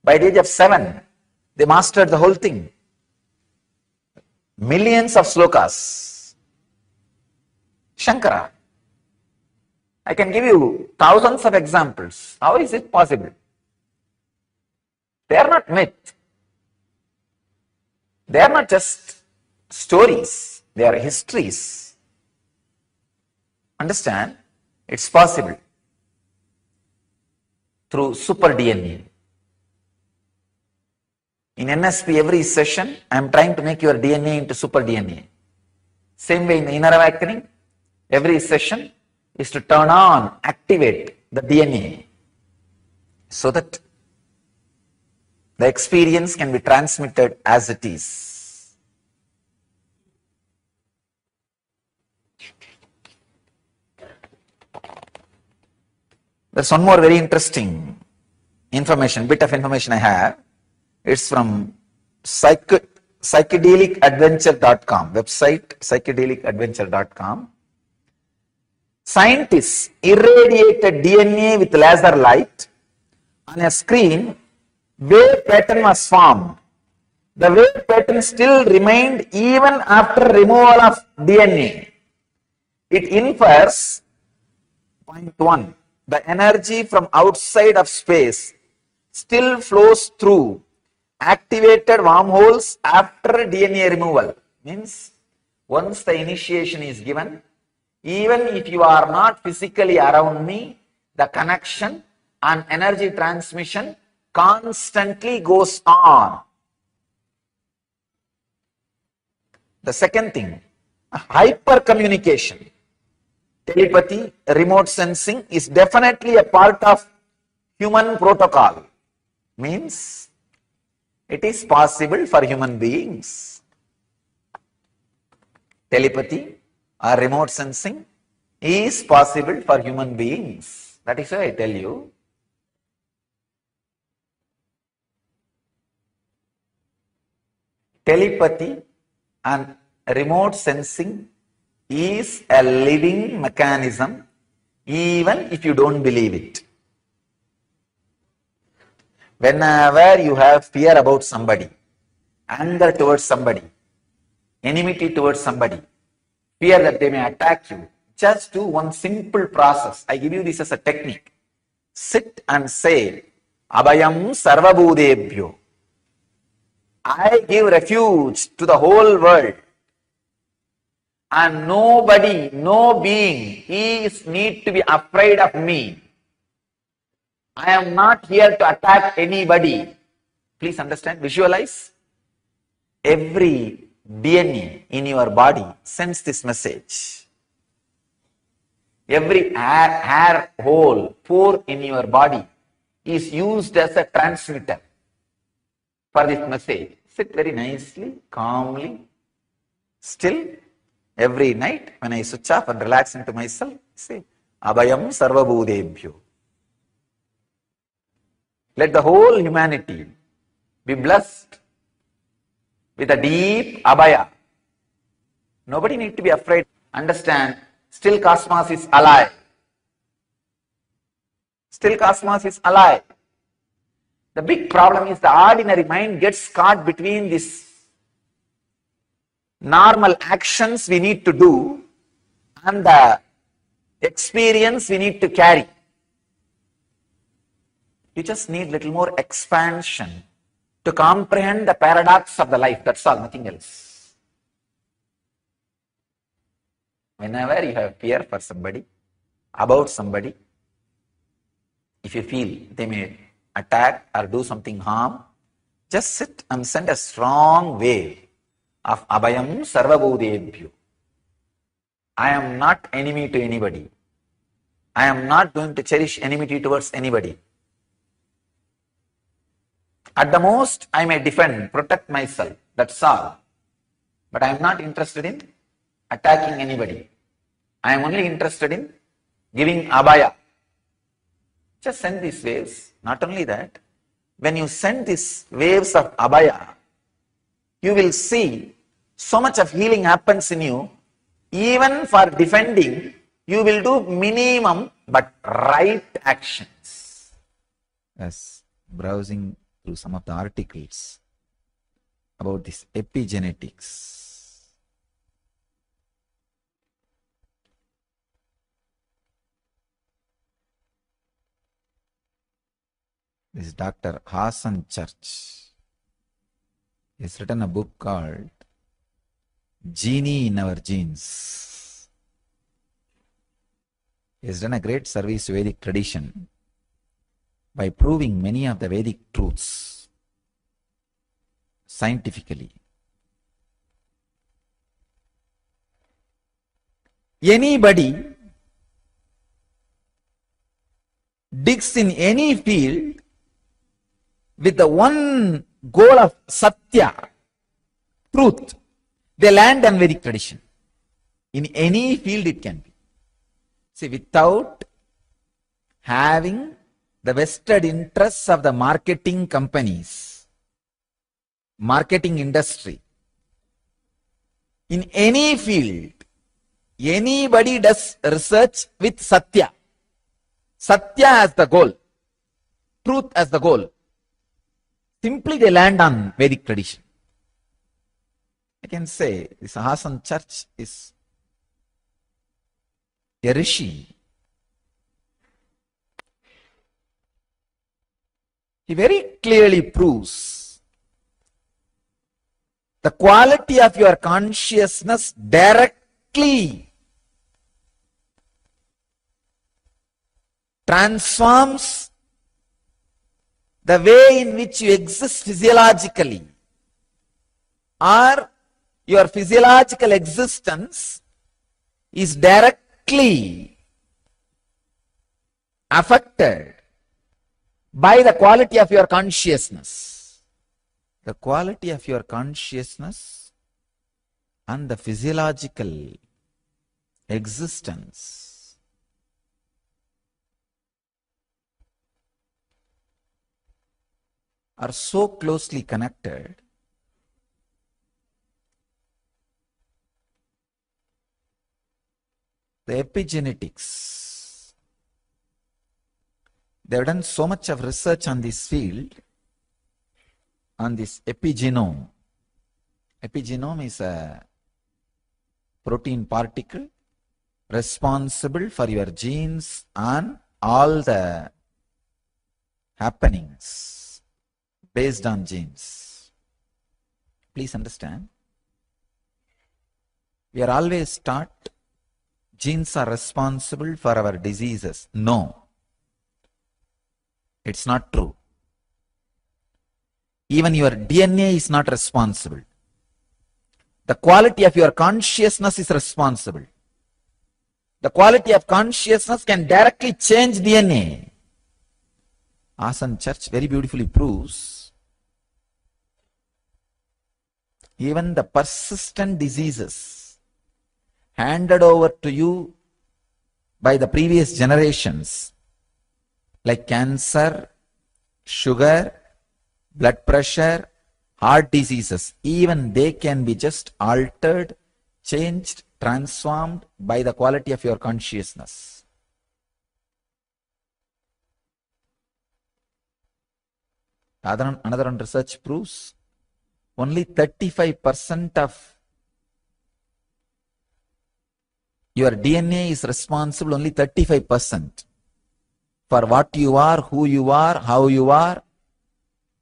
By the age of 7, they mastered the whole thing. Millions of slokas. Shankara. I can give you thousands of examples. How is it possible? They are not myth. They are not just stories. They are histories. Understand? It's possible through super DNA. In NSP, every session, I am trying to make your DNA into super DNA. Same way in the inner awakening, every session is to turn on, activate the DNA so that the experience can be transmitted as it is. There's one more very interesting bit of information I have. It's from psychedelicadventure.com, website psychedelicadventure.com. Scientists irradiated DNA with laser light on a screen. Wave pattern was formed. The wave pattern still remained even after removal of DNA. It infers, point 1, the energy from outside of space still flows through activated wormholes after DNA removal. Means once the initiation is given, even if you are not physically around me, the connection and energy transmission constantly goes on. The second thing, hyper communication, telepathy, remote sensing is definitely a part of human protocol. Means it is possible for human beings. Telepathy or remote sensing is possible for human beings. That is why I tell you, telepathy and remote sensing is a living mechanism even if you don't believe it. Whenever you have fear about somebody, anger towards somebody, enmity towards somebody, fear that they may attack you, just do one simple process. I give you this as a technique. Sit and say, Abhayam Sarvabhudebhyo. I give refuge to the whole world. And nobody, no being need to be afraid of me. I am not here to attack anybody. Please understand, visualize. Every DNA in your body sends this message. Every hair hole, pore in your body is used as a transmitter for this message. Sit very nicely, calmly, still. Every night when I switch off and relax into myself, say, Abhayam Sarvabhudebhyo. Let the whole humanity be blessed with a deep abhaya. Nobody need to be afraid. Understand, still cosmos is alive. Still cosmos is alive. The big problem is the ordinary mind gets caught between this normal actions we need to do and the experience we need to carry. You just need little more expansion to comprehend the paradox of the life. That's all, nothing else. Whenever you have fear for somebody, about somebody, if you feel they may attack or do something harm, just sit and send a strong wave of Abhayam Sarvabhudebhyo. I am not enemy to anybody. I am not going to cherish enmity towards anybody. At the most, I may defend, protect myself. That's all. But I am not interested in attacking anybody. I am only interested in giving abhaya. Just send these waves. Not only that, when you send these waves of abhaya, you will see so much of healing happens in you. Even for defending, you will do minimum but right actions. Yes, browsing through some of the articles about this epigenetics. This is Dr. Hassan Church. He's written a book called Genie in Our Genes. He has done a great service to Vedic tradition by proving many of the Vedic truths scientifically. Anybody digs in any field with the one goal of satya, truth, they land on Vedic tradition. In any field it can be. See, without having the vested interests of the marketing companies, marketing industry, in any field, anybody does research with satya. Satya as the goal, truth as the goal. Simply they land on Vedic tradition. I can say this Hassan Church is a rishi. He very clearly proves the quality of your consciousness directly transforms the way in which you exist physiologically, or your physiological existence is directly affected by the quality of your consciousness. The quality of your consciousness and the physiological existence are so closely connected the epigenetics. They have done so much of research on this field, on this epigenome. Epigenome is a protein particle responsible for your genes and all the happenings based on genes. Please understand, we are always taught genes are responsible for our diseases. No, it's not true. Even your DNA is not responsible. The quality of your consciousness is responsible. The quality of consciousness can directly change DNA. Hassan Church very beautifully proves even the persistent diseases handed over to you by the previous generations, like cancer, sugar, blood pressure, heart diseases, even they can be just altered, changed, transformed by the quality of your consciousness. Another research proves only 35% of your DNA is responsible, only 35%, for what you are, who you are, how you are,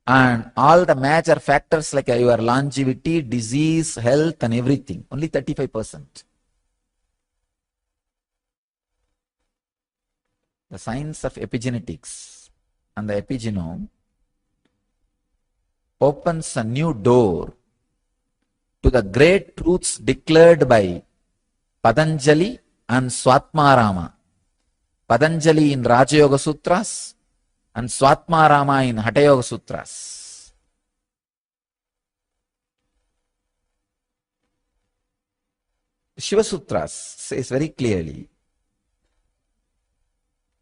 and all the major factors like your longevity, disease, health, and everything. Only 35%. The science of epigenetics and the epigenome opens a new door to the great truths declared by Patanjali and Swatmarama. Patanjali in Raja Yoga Sutras and Swatmarama in Hatha Yoga Sutras. Shiva Sutras says very clearly,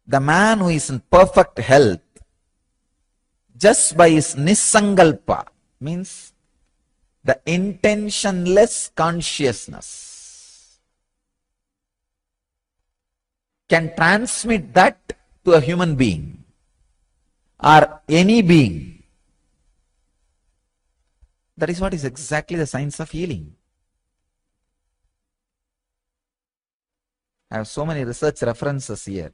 the man who is in perfect health just by his nisangalpa, means the intentionless consciousness, can transmit that to a human being or any being. That is what is exactly the science of healing. I have so many research references here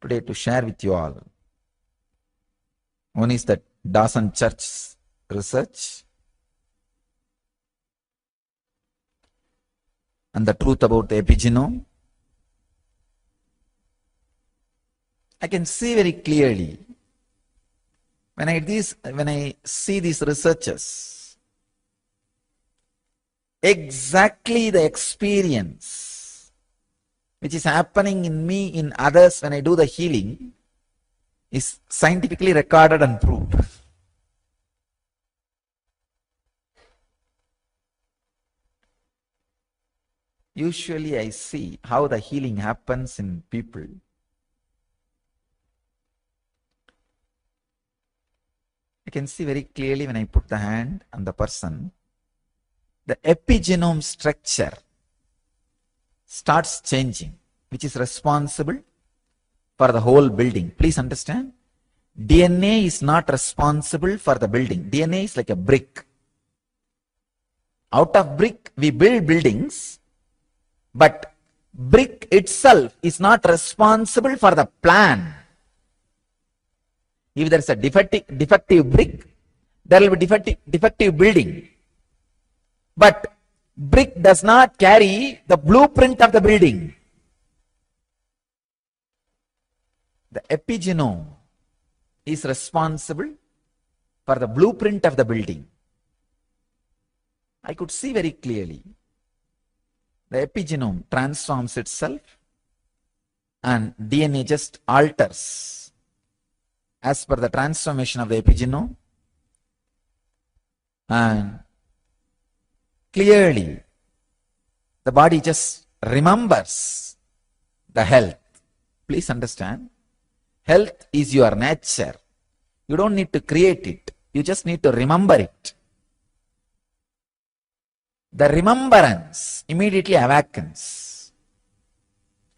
today to share with you all. One is that Dawson Church research and the truth about the epigenome. I can see very clearly when I see these researchers, exactly the experience which is happening in me, in others when I do the healing, is scientifically recorded and proved. Usually I see how the healing happens in people. I can see very clearly when I put the hand on the person, the epigenome structure starts changing, which is responsible for the whole building. Please understand, DNA is not responsible for the building. DNA is like a brick. Out of brick, we build buildings, but brick itself is not responsible for the plan. If there is a defective brick, there will be defective building. But brick does not carry the blueprint of the building. The epigenome is responsible for the blueprint of the building. I could see very clearly the epigenome transforms itself and DNA just alters as per the transformation of the epigenome, and clearly the body just remembers the health. Please understand, health is your nature. You don't need to create it. You just need to remember it. The remembrance immediately awakens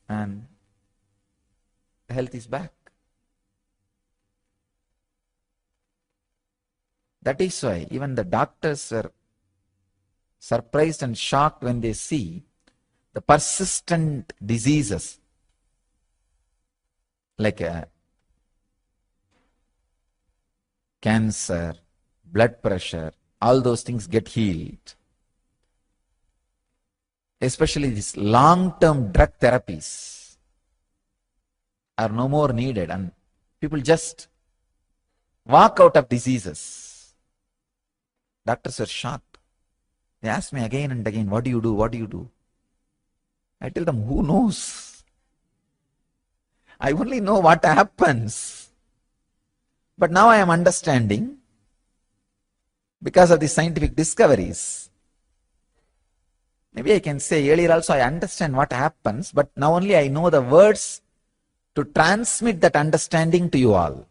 and the health is back. That is why even the doctors were surprised and shocked when they see the persistent diseases like cancer, blood pressure, all those things get healed. Especially these long-term drug therapies are no more needed and people just walk out of diseases. Doctors are shocked. They ask me again and again, what do you do? What do you do? I tell them, who knows? I only know what happens. But now I am understanding, because of the scientific discoveries. Maybe I can say earlier also I understand what happens, but now only I know the words to transmit that understanding to you all.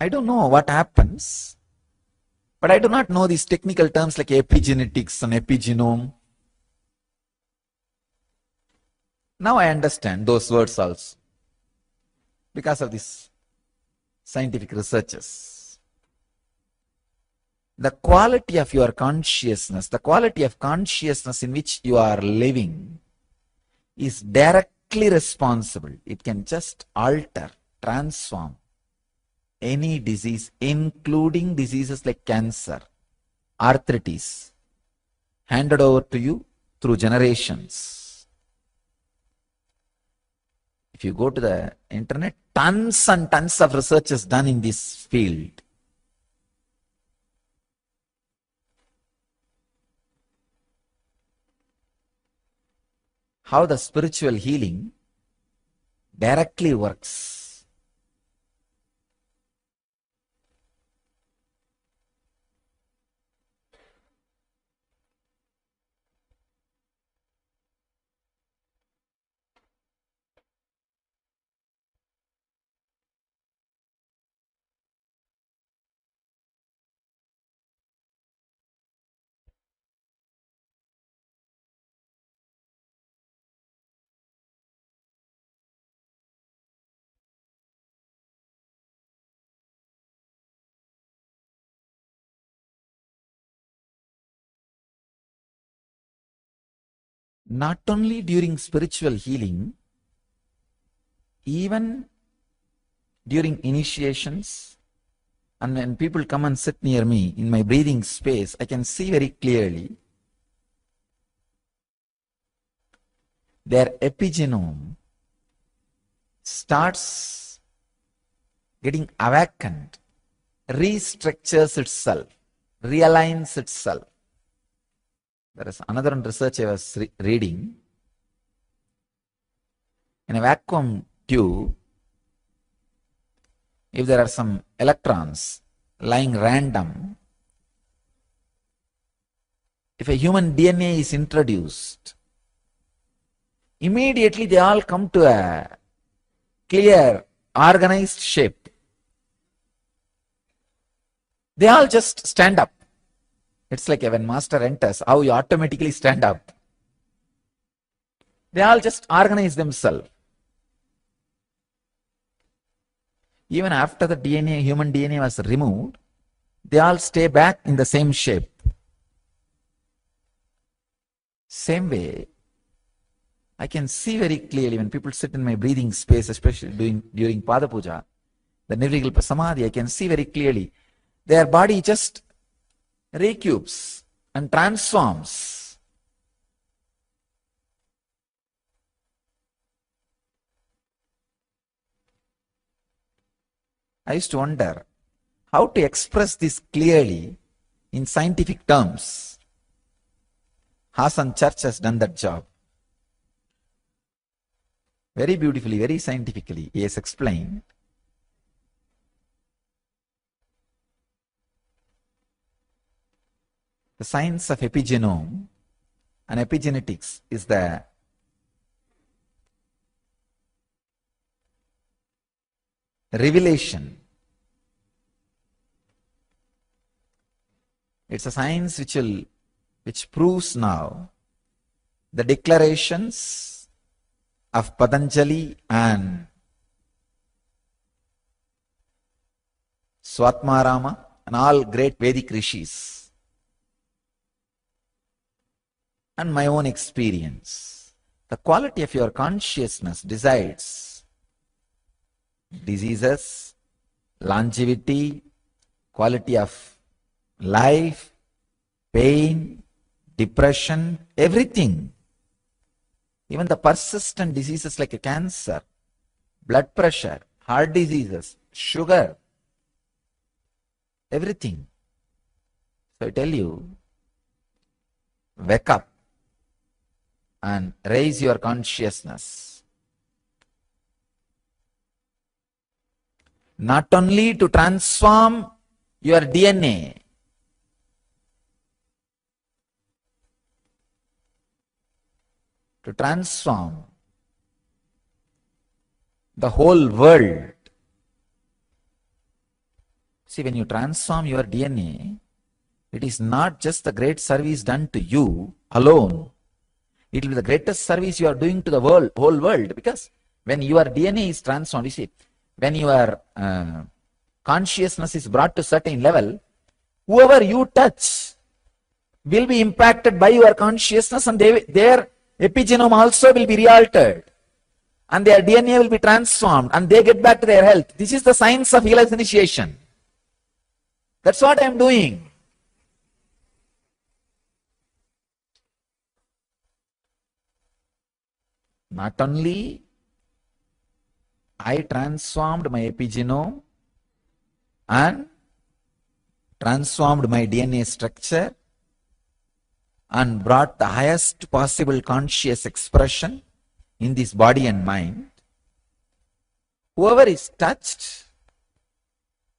I don't know what happens, but I do not know these technical terms like epigenetics and epigenome. Now I understand those words also because of these scientific researches. The quality of your consciousness, the quality of consciousness in which you are living is directly responsible. It can just alter, transform any disease, including diseases like cancer, arthritis, handed over to you through generations. If you go to the internet, tons and tons of research is done in this field. How the spiritual healing directly works. Not only during spiritual healing, even during initiations, and when people come and sit near me in my breathing space, I can see very clearly their epigenome starts getting awakened, restructures itself, realigns itself. There is another research I was reading. In a vacuum tube, if there are some electrons lying random, if a human DNA is introduced, immediately they all come to a clear, organized shape. They all just stand up. It's like when master enters, how you automatically stand up. They all just organize themselves. Even after the DNA, human DNA was removed, they all stay back in the same shape. Same way, I can see very clearly when people sit in my breathing space, especially during Pada Puja, the Nirvikalpa Samadhi, I can see very clearly their body just recupes and transforms. I used to wonder how to express this clearly in scientific terms. Hassan Church has done that job. Very beautifully, very scientifically, he has explained. The science of epigenome and epigenetics is the revelation. It's a science which proves now the declarations of Patanjali and Swatmarama and all great Vedic rishis, and my own experience. The quality of your consciousness decides diseases, longevity, quality of life, pain, depression, everything. Even the persistent diseases like cancer, blood pressure, heart diseases, sugar, everything. So I tell you, wake up and raise your consciousness. Not only to transform your DNA, to transform the whole world. See, when you transform your DNA, it is not just the great service done to you alone. It will be the greatest service you are doing to the world, whole world. Because when your DNA is transformed, you see, when your consciousness is brought to certain level, whoever you touch will be impacted by your consciousness, and their epigenome also will be re-altered, and their DNA will be transformed, and they get back to their health. This is the science of healer's initiation. That's what I am doing. Not only I transformed my epigenome and transformed my DNA structure and brought the highest possible conscious expression in this body and mind. Whoever is touched,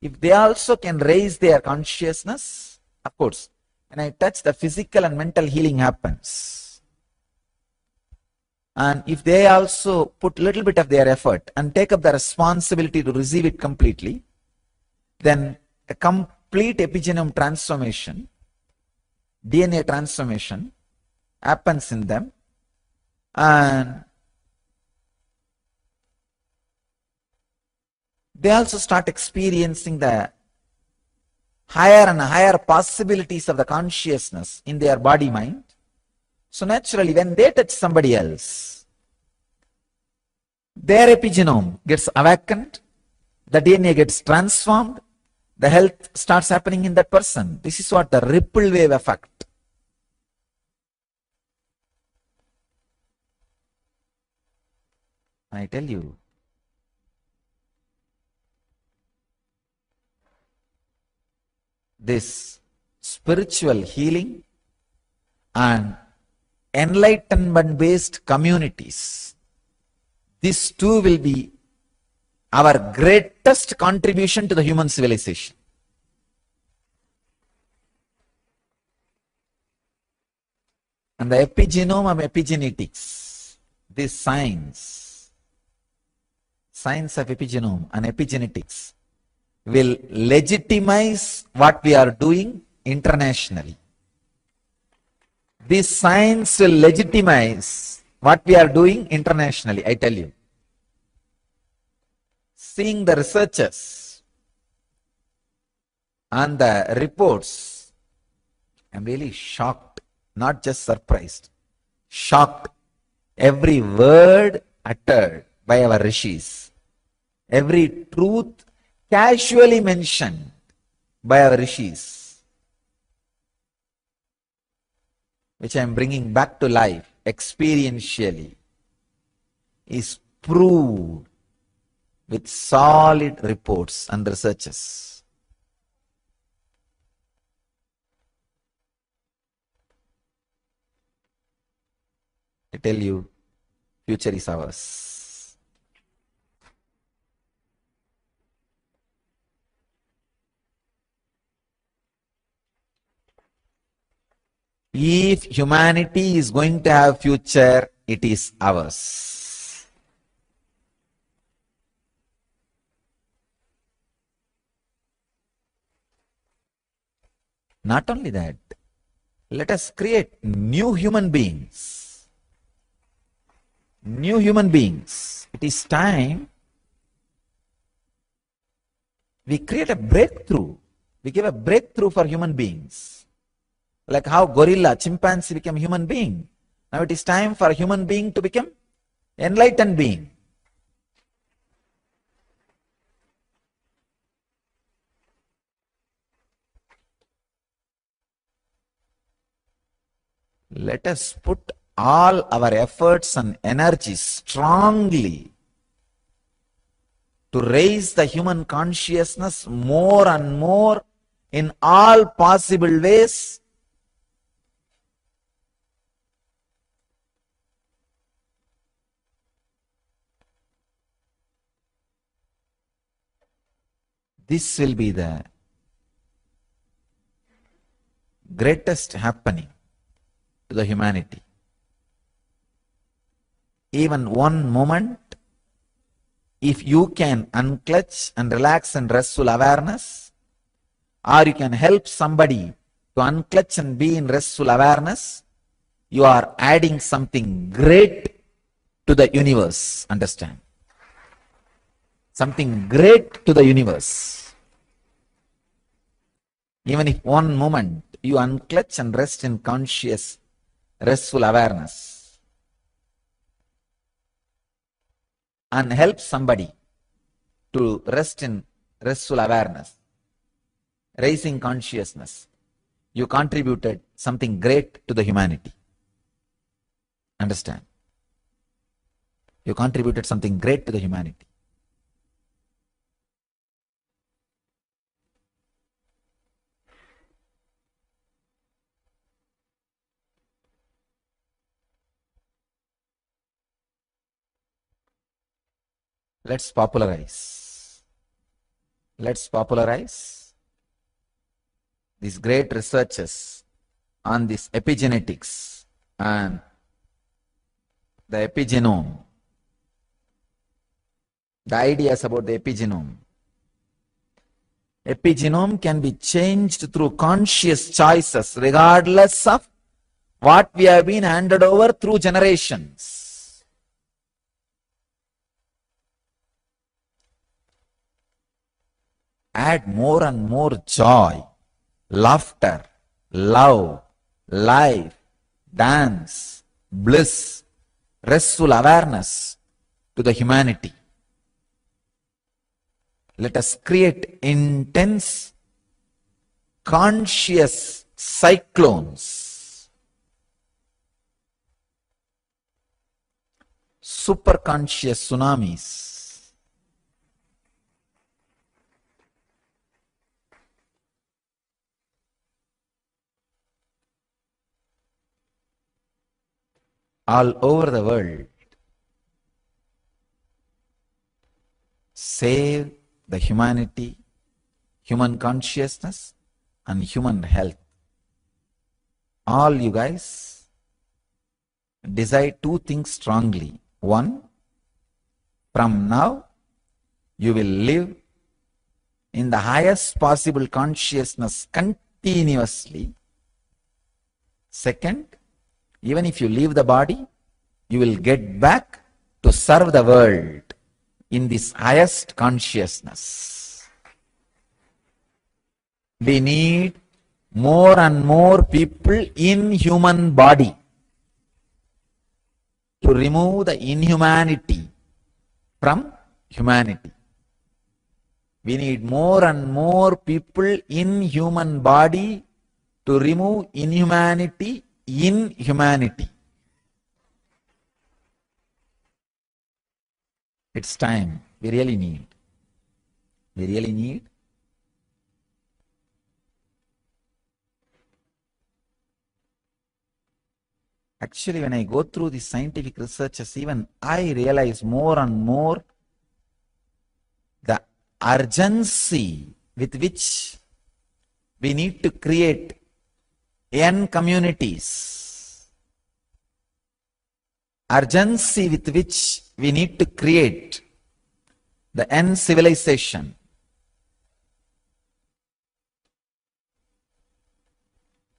if they also can raise their consciousness, of course, when I touch, the physical and mental healing happens. And if they also put a little bit of their effort and take up the responsibility to receive it completely, then a complete epigenome transformation, DNA transformation happens in them, and they also start experiencing the higher and higher possibilities of the consciousness in their body mind. So naturally, when they touch somebody else, their epigenome gets awakened, the DNA gets transformed, the health starts happening in that person. This is what the ripple wave effect. I tell you, this spiritual healing and enlightenment based communities, these two will be our greatest contribution to the human civilization. And the epigenome of epigenetics, this science of epigenome and epigenetics, will legitimize what we are doing internationally. This science will legitimize what we are doing internationally, I tell you. Seeing the researchers and the reports, I'm really shocked, not just surprised, shocked. Every word uttered by our rishis, every truth casually mentioned by our rishis, which I am bringing back to life experientially, is proved with solid reports and researches. I tell you, future is ours. If humanity is going to have future, it is ours. Not only that, let us create new human beings. New human beings. It is time we create a breakthrough. We give a breakthrough for human beings. Like how gorilla, chimpanzee became human being. Now it is time for a human being to become enlightened being. Let us put all our efforts and energies strongly to raise the human consciousness more and more in all possible ways. This will be the greatest happening to the humanity. Even one moment, if you can unclutch and relax in restful awareness, or you can help somebody to unclutch and be in restful awareness, you are adding something great to the universe. Understand? Something great to the universe. Even if one moment you unclutch and rest in conscious, restful awareness and help somebody to rest in restful awareness, raising consciousness, you contributed something great to the humanity. Understand? You contributed something great to the humanity. Let's popularize. Let's popularize these great researches on this epigenetics and the epigenome. The ideas about the epigenome. Epigenome can be changed through conscious choices regardless of what we have been handed over through generations. Add more and more joy, laughter, love, life, dance, bliss, restful awareness to the humanity. Let us create intense, conscious cyclones, superconscious tsunamis. All over the world. Save the humanity, human consciousness, and human health. All you guys decide two things strongly. One, from now you will live in the highest possible consciousness continuously. Second, even if you leave the body, you will get back to serve the world in this highest consciousness. We need more and more people in human body to remove the inhumanity from humanity. We need more and more people in human body to remove inhumanity in humanity. It's time. We really need. We really need. Actually, when I go through the scientific researches, even I realize more and more the urgency with which we need to create N communities. Urgency with which we need to create the N civilization.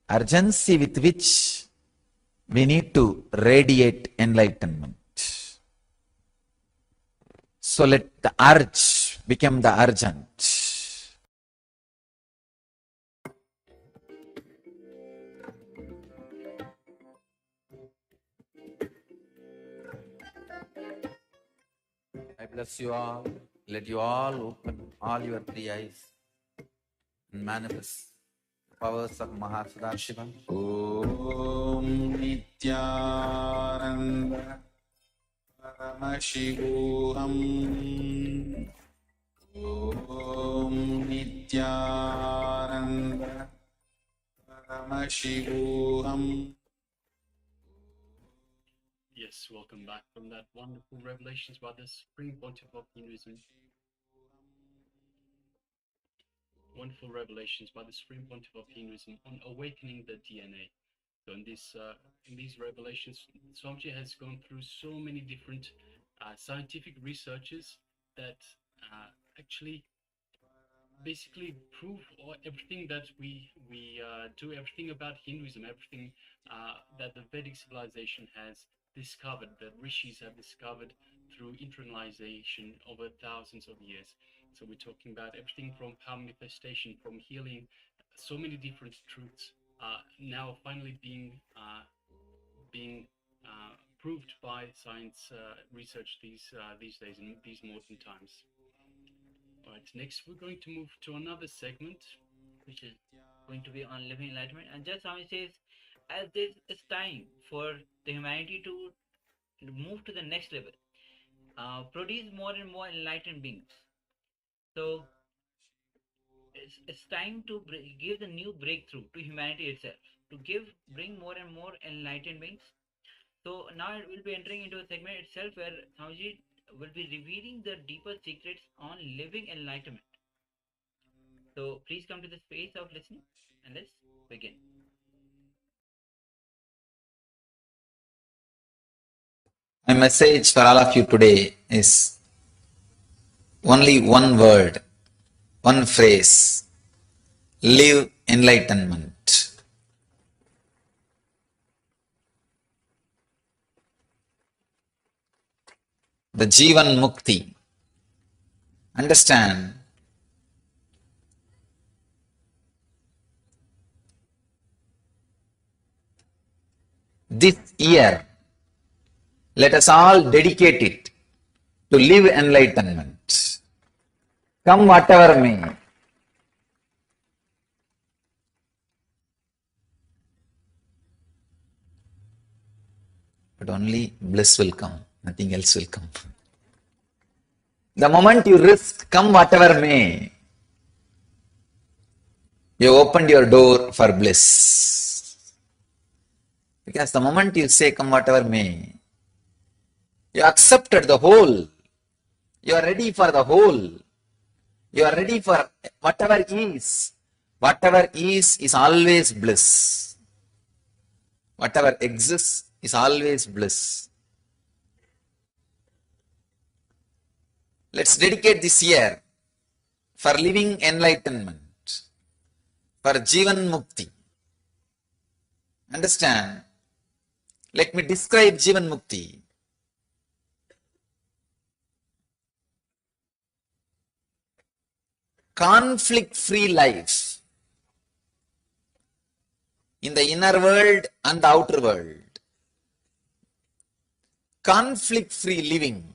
Urgency with which we need to radiate enlightenment. So let the urge become the urgent. I bless you all. Let you all open all your three eyes and manifest the powers of Mahasudashiva. ॐ नित्यानन्द परमशिवोऽहम् ॐ नित्यानन्द परमशिवोऽहम्. Yes, welcome back from that wonderful revelations by the Supreme Pontiff of Hinduism. Wonderful revelations by the Supreme Pontiff of Hinduism on awakening the DNA. So in these revelations, Swamiji has gone through so many different scientific researches that actually basically prove everything that we do, everything about Hinduism, everything that the Vedic civilization has discovered, that rishis have discovered through internalization over thousands of years. So we're talking about everything from power manifestation, from healing, so many different truths now finally being proved by science research these days in these modern times. All right, next we're going to move to another segment, which is going to be on living enlightenment. And just Swami says, as this is time for the humanity to move to the next level, produce more and more enlightened beings. So it's time to give the new breakthrough to humanity itself, to bring more and more enlightened beings. So now it will be entering into a segment itself where Swamiji will be revealing the deeper secrets on living enlightenment. So please come to the space of listening and let's begin. My message for all of you today is only one word, one phrase: live enlightenment. The Jivan Mukti. Understand, this year, let us all dedicate it to live enlightenment. Come whatever may. But only bliss will come, nothing else will come. The moment you risk, come whatever may, you opened your door for bliss. Because the moment you say, come whatever may, you accepted the whole. You are ready for the whole. You are ready for whatever is. Whatever is always bliss. Whatever exists is always bliss. Let's dedicate this year for living enlightenment, for Jivan Mukti. Understand? Let me describe Jivan Mukti. Conflict-free life in the inner world and the outer world. Conflict-free living.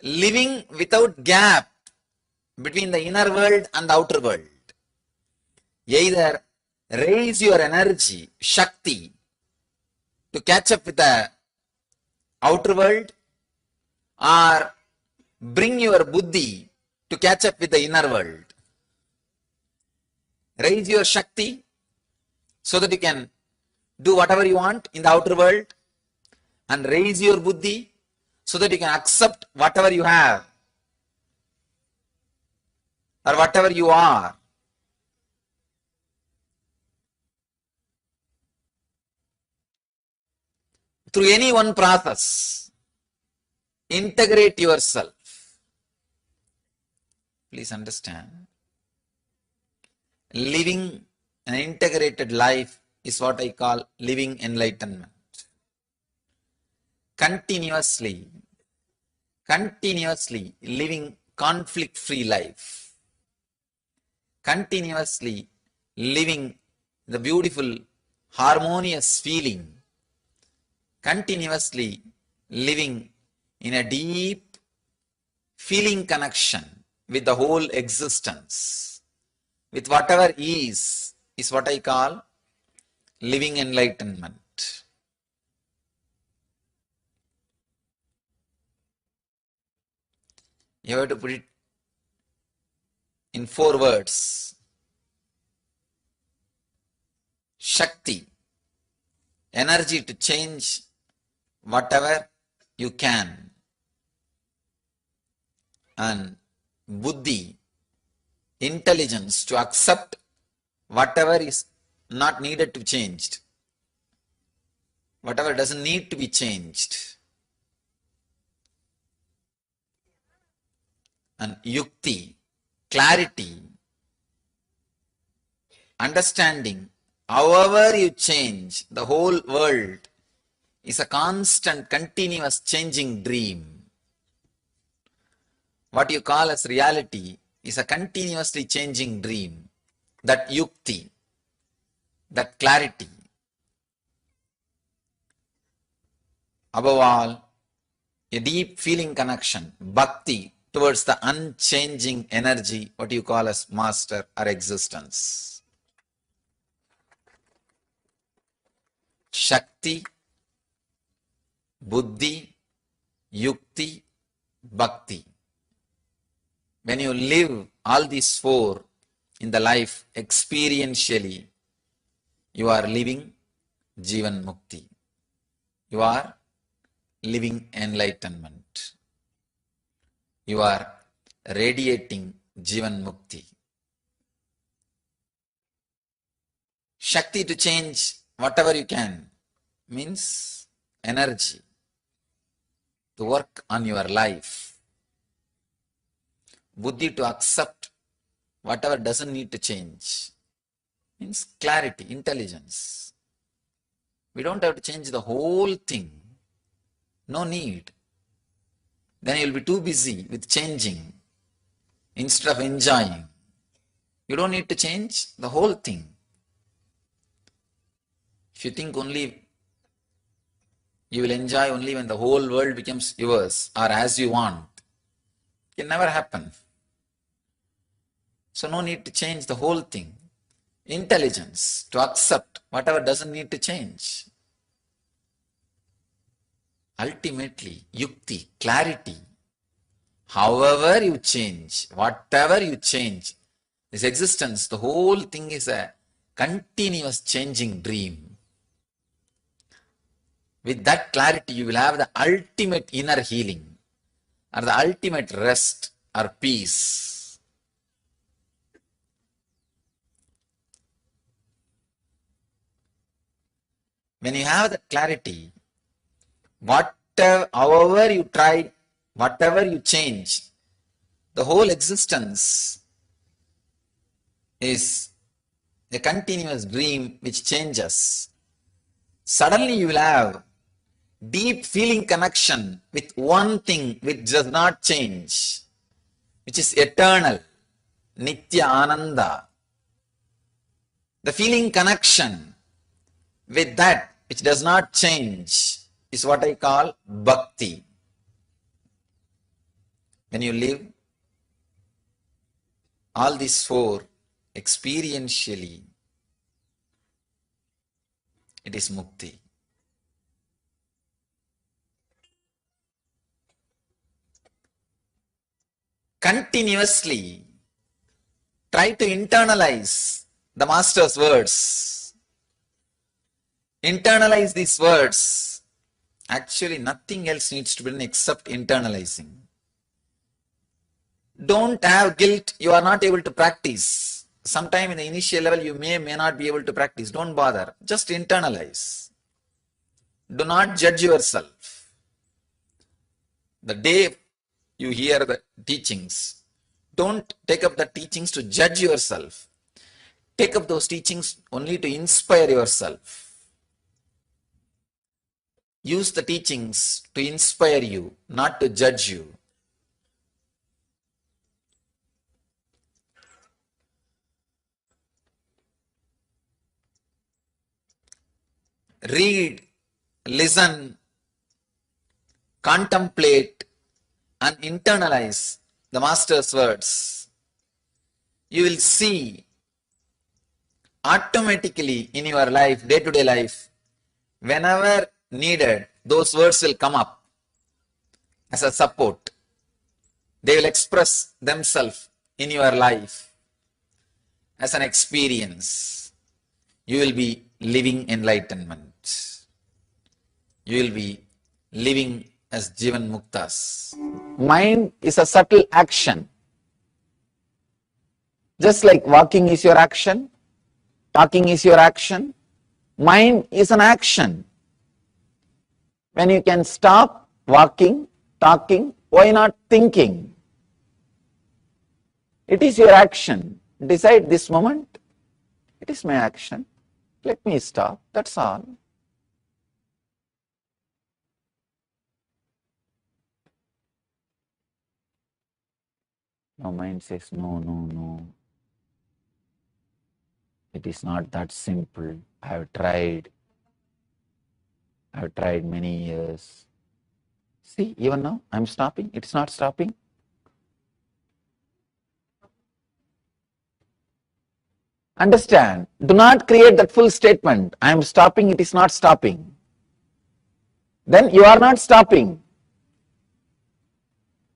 Living without gap between the inner world and the outer world. Either raise your energy, Shakti, to catch up with the outer world, or bring your Buddhi to catch up with the inner world. Raise your Shakti so that you can do whatever you want in the outer world, and raise your Buddhi so that you can accept whatever you have or whatever you are. Through any one process, integrate yourself. Please understand, living an integrated life is what I call living enlightenment. Continuously living conflict-free life. Continuously living the beautiful, harmonious feeling. Continuously living in a deep feeling connection with the whole existence, with whatever is what I call living enlightenment. You have to put it in 4 words. Shakti, energy to change whatever you can, and Buddhi, intelligence to accept whatever is not needed to be changed, whatever doesn't need to be changed, and Yukti, clarity, understanding. However you change, the whole world is a constant, continuous changing dream. What you call as reality is a continuously changing dream. That Yukti, that clarity. Above all, a deep feeling connection, bhakti, towards the unchanging energy, what you call as master or existence. Shakti, Buddhi, Yukti, Bhakti. When you live all these 4 in the life experientially, you are living Jivan Mukti. You are living enlightenment. You are radiating Jivan Mukti. Shakti to change whatever you can means energy to work on your life. Buddhi to accept whatever doesn't need to change means clarity, intelligence. We don't have to change the whole thing. No need. Then you'll be too busy with changing instead of enjoying. You don't need to change the whole thing. If you think only you will enjoy only when the whole world becomes yours or as you want, it can never happen. So no need to change the whole thing. Intelligence to accept whatever doesn't need to change. Ultimately, yukti, clarity. However you change, whatever you change, this existence, the whole thing is a continuous changing dream. With that clarity, you will have the ultimate inner healing or the ultimate rest or peace. When you have that clarity, however you try, whatever you change, the whole existence is a continuous dream which changes. Suddenly you will have deep feeling connection with one thing which does not change, which is eternal, Nithyananda. The feeling connection with that which does not change is what I call bhakti. When you live all these four experientially, it is mukti. Continuously try to internalize the Master's words. Internalize these words. Actually, nothing else needs to be done except internalizing. Don't have guilt you are not able to practice. Sometime in the initial level you may not be able to practice. Don't bother. Just internalize. Do not judge yourself. The day you hear the teachings, don't take up the teachings to judge yourself. Take up those teachings only to inspire yourself. Use the teachings to inspire you, not to judge you. Read, listen, contemplate, and internalize the Master's words. You will see automatically in your life, day-to-day life, whenever needed, those words will come up as a support. They will express themselves in your life as an experience. You will be living enlightenment. You will be living as Jivan Muktas. Mind is a subtle action. Just like walking is your action, talking is your action, mind is an action. When you can stop walking, talking, why not thinking? It is your action. Decide this moment, it is my action. Let me stop, that's all. Now mind says, no. It is not that simple. I have tried many years. See, even now I am stopping, it's not stopping. Understand, do not create that full statement. I am stopping, it is not stopping. Then you are not stopping.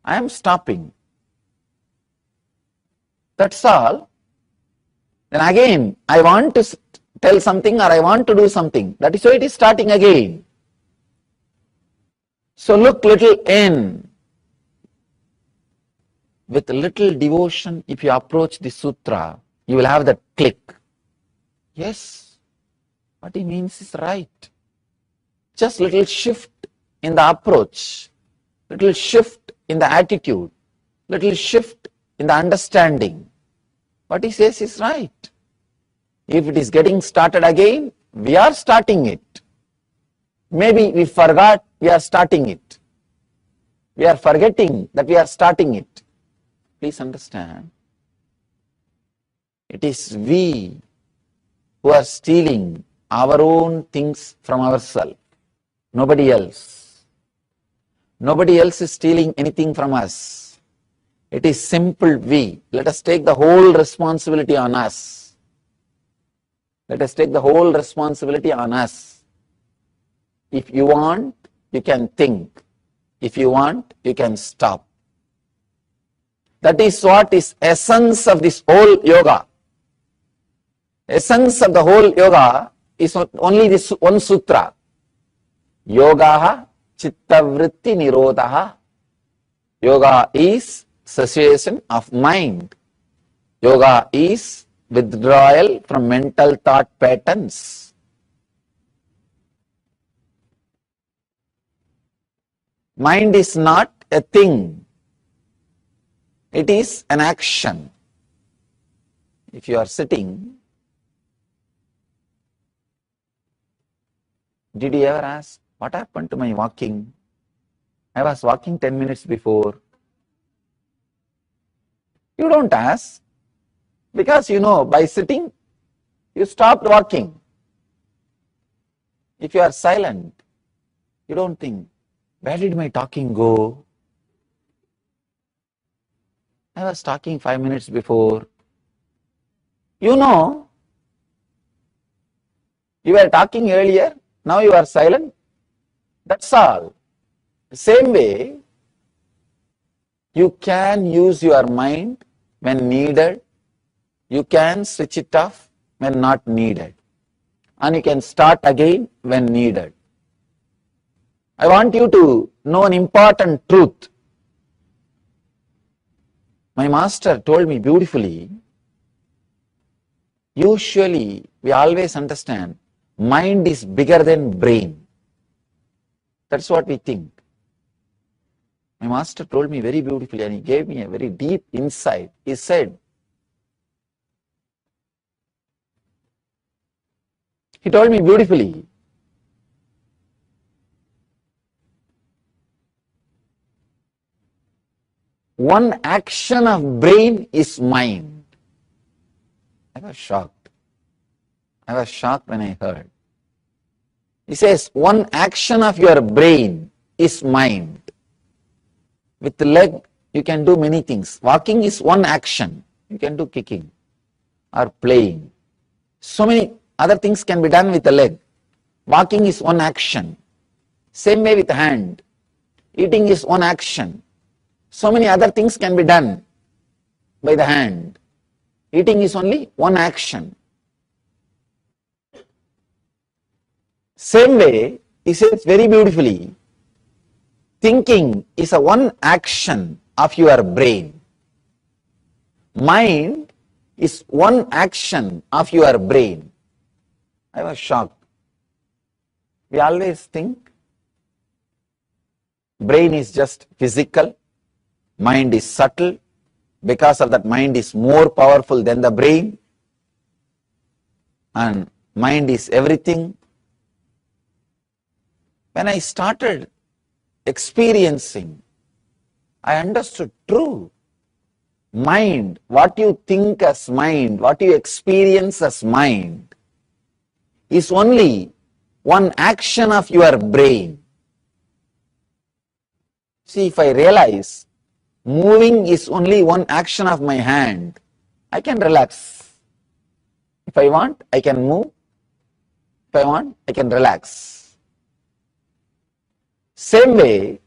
I am stopping. That's all. Then again, I want to tell something or I want to do something. That is why it is starting again. So look little in. With little devotion, if you approach the sutra, you will have that click. Yes, what he means is right. Just little shift in the approach, little shift in the attitude, little shift in the understanding. What he says is right. If it is getting started again, we are starting it. Maybe we forgot we are starting it. We are forgetting that we are starting it. Please understand, it is we who are stealing our own things from ourselves. Nobody else. Nobody else is stealing anything from us. It is simple we. Let us take the whole responsibility on us. Let us take the whole responsibility on us. If you want, you can think. If you want, you can stop. That is what is essence of this whole yoga. Essence of the whole yoga is only this one sutra. Yogaha chittavritti nirodhaha. Yoga is cessation of mind. Yoga is withdrawal from mental thought patterns. Mind is not a thing. It is an action. If you are sitting, did you ever ask, what happened to my walking? I was walking 10 minutes before. You don't ask, because you know by sitting, you stopped walking. If you are silent, you don't think, where did my talking go? I was talking 5 minutes before. You know, you were talking earlier, now you are silent. That's all. The same way, you can use your mind when needed. You can switch it off when not needed. And you can start again when needed. I want you to know an important truth. My master told me beautifully, usually we always understand mind is bigger than brain. That's what we think. My master told me very beautifully and he gave me a very deep insight. He said, he told me beautifully, one action of brain is mind. I was shocked. I was shocked when I heard. He says, one action of your brain is mind. With the leg, you can do many things. Walking is one action. You can do kicking or playing. So many other things can be done with the leg. Walking is one action. Same way with the hand. Eating is one action. So many other things can be done by the hand. Eating is only one action. Same way, he says very beautifully, thinking is a one action of your brain. Mind is one action of your brain. I was shocked. We always think brain is just physical. Mind is subtle. Because of that, mind is more powerful than the brain. And mind is everything. When I started experiencing, I understood true. Mind, what you think as mind, what you experience as mind, is only one action of your brain. See, if I realize moving is only one action of my hand, I can relax. If I want, I can move. If I want, I can relax. Same way,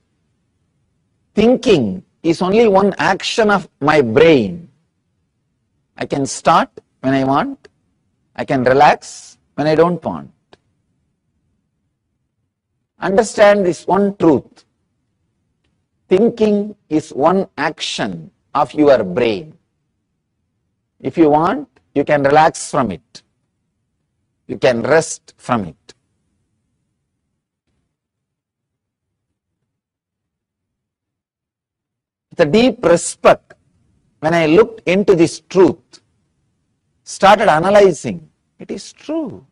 thinking is only one action of my brain. I can start, when I want. I can relax when I don't want. Understand this one truth. Thinking is one action of your brain. If you want, you can relax from it. You can rest from it. With a deep respect, when I looked into this truth, started analyzing, it is true.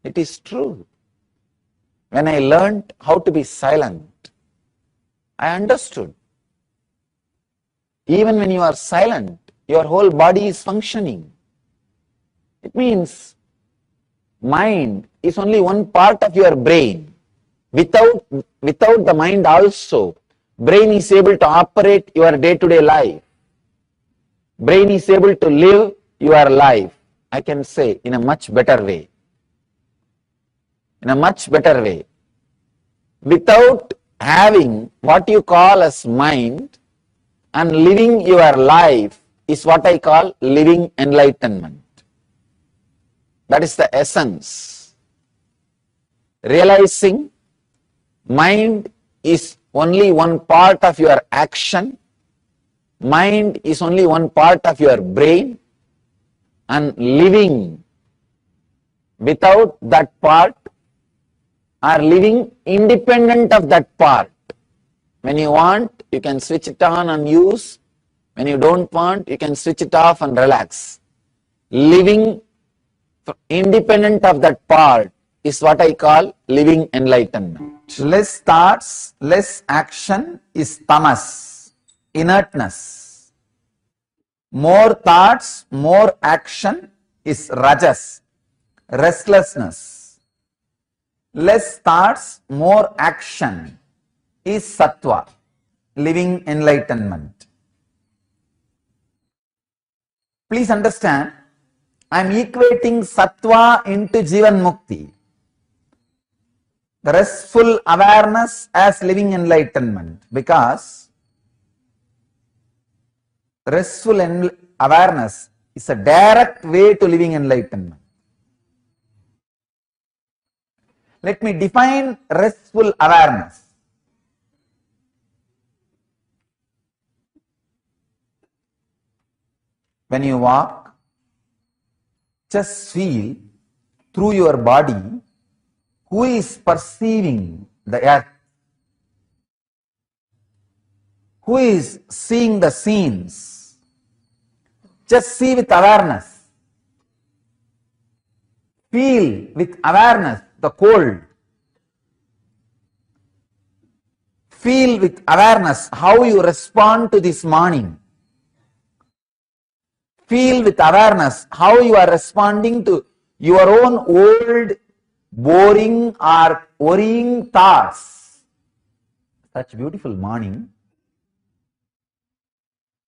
It is true. When I learned how to be silent, I understood. Even when you are silent, your whole body is functioning. It means mind is only one part of your brain. Without the mind also, brain is able to operate your day-to-day life. Brain is able to live your life, I can say, in a much better way. In a much better way. Without having what you call as mind and living your life is what I call living enlightenment. That is the essence. Realizing mind is only one part of your action, mind is only one part of your brain, and living without that part or living independent of that part. When you want, you can switch it on and use. When you don't want, you can switch it off and relax. Living independent of that part is what I call living enlightenment. Less thoughts, less action is tamas, inertness. More thoughts, more action is rajas, restlessness. Less thoughts, more action is sattva, living enlightenment. Please understand, I am equating sattva into Jivan Mukti. The restful awareness as living enlightenment, because restful awareness is a direct way to living enlightenment. Let me define restful awareness. When you walk, just feel through your body who is perceiving the earth, who is seeing the scenes. Just see with awareness. Feel with awareness the cold. Feel with awareness how you respond to this morning. Feel with awareness how you are responding to your own old, boring or worrying thoughts. Such beautiful morning.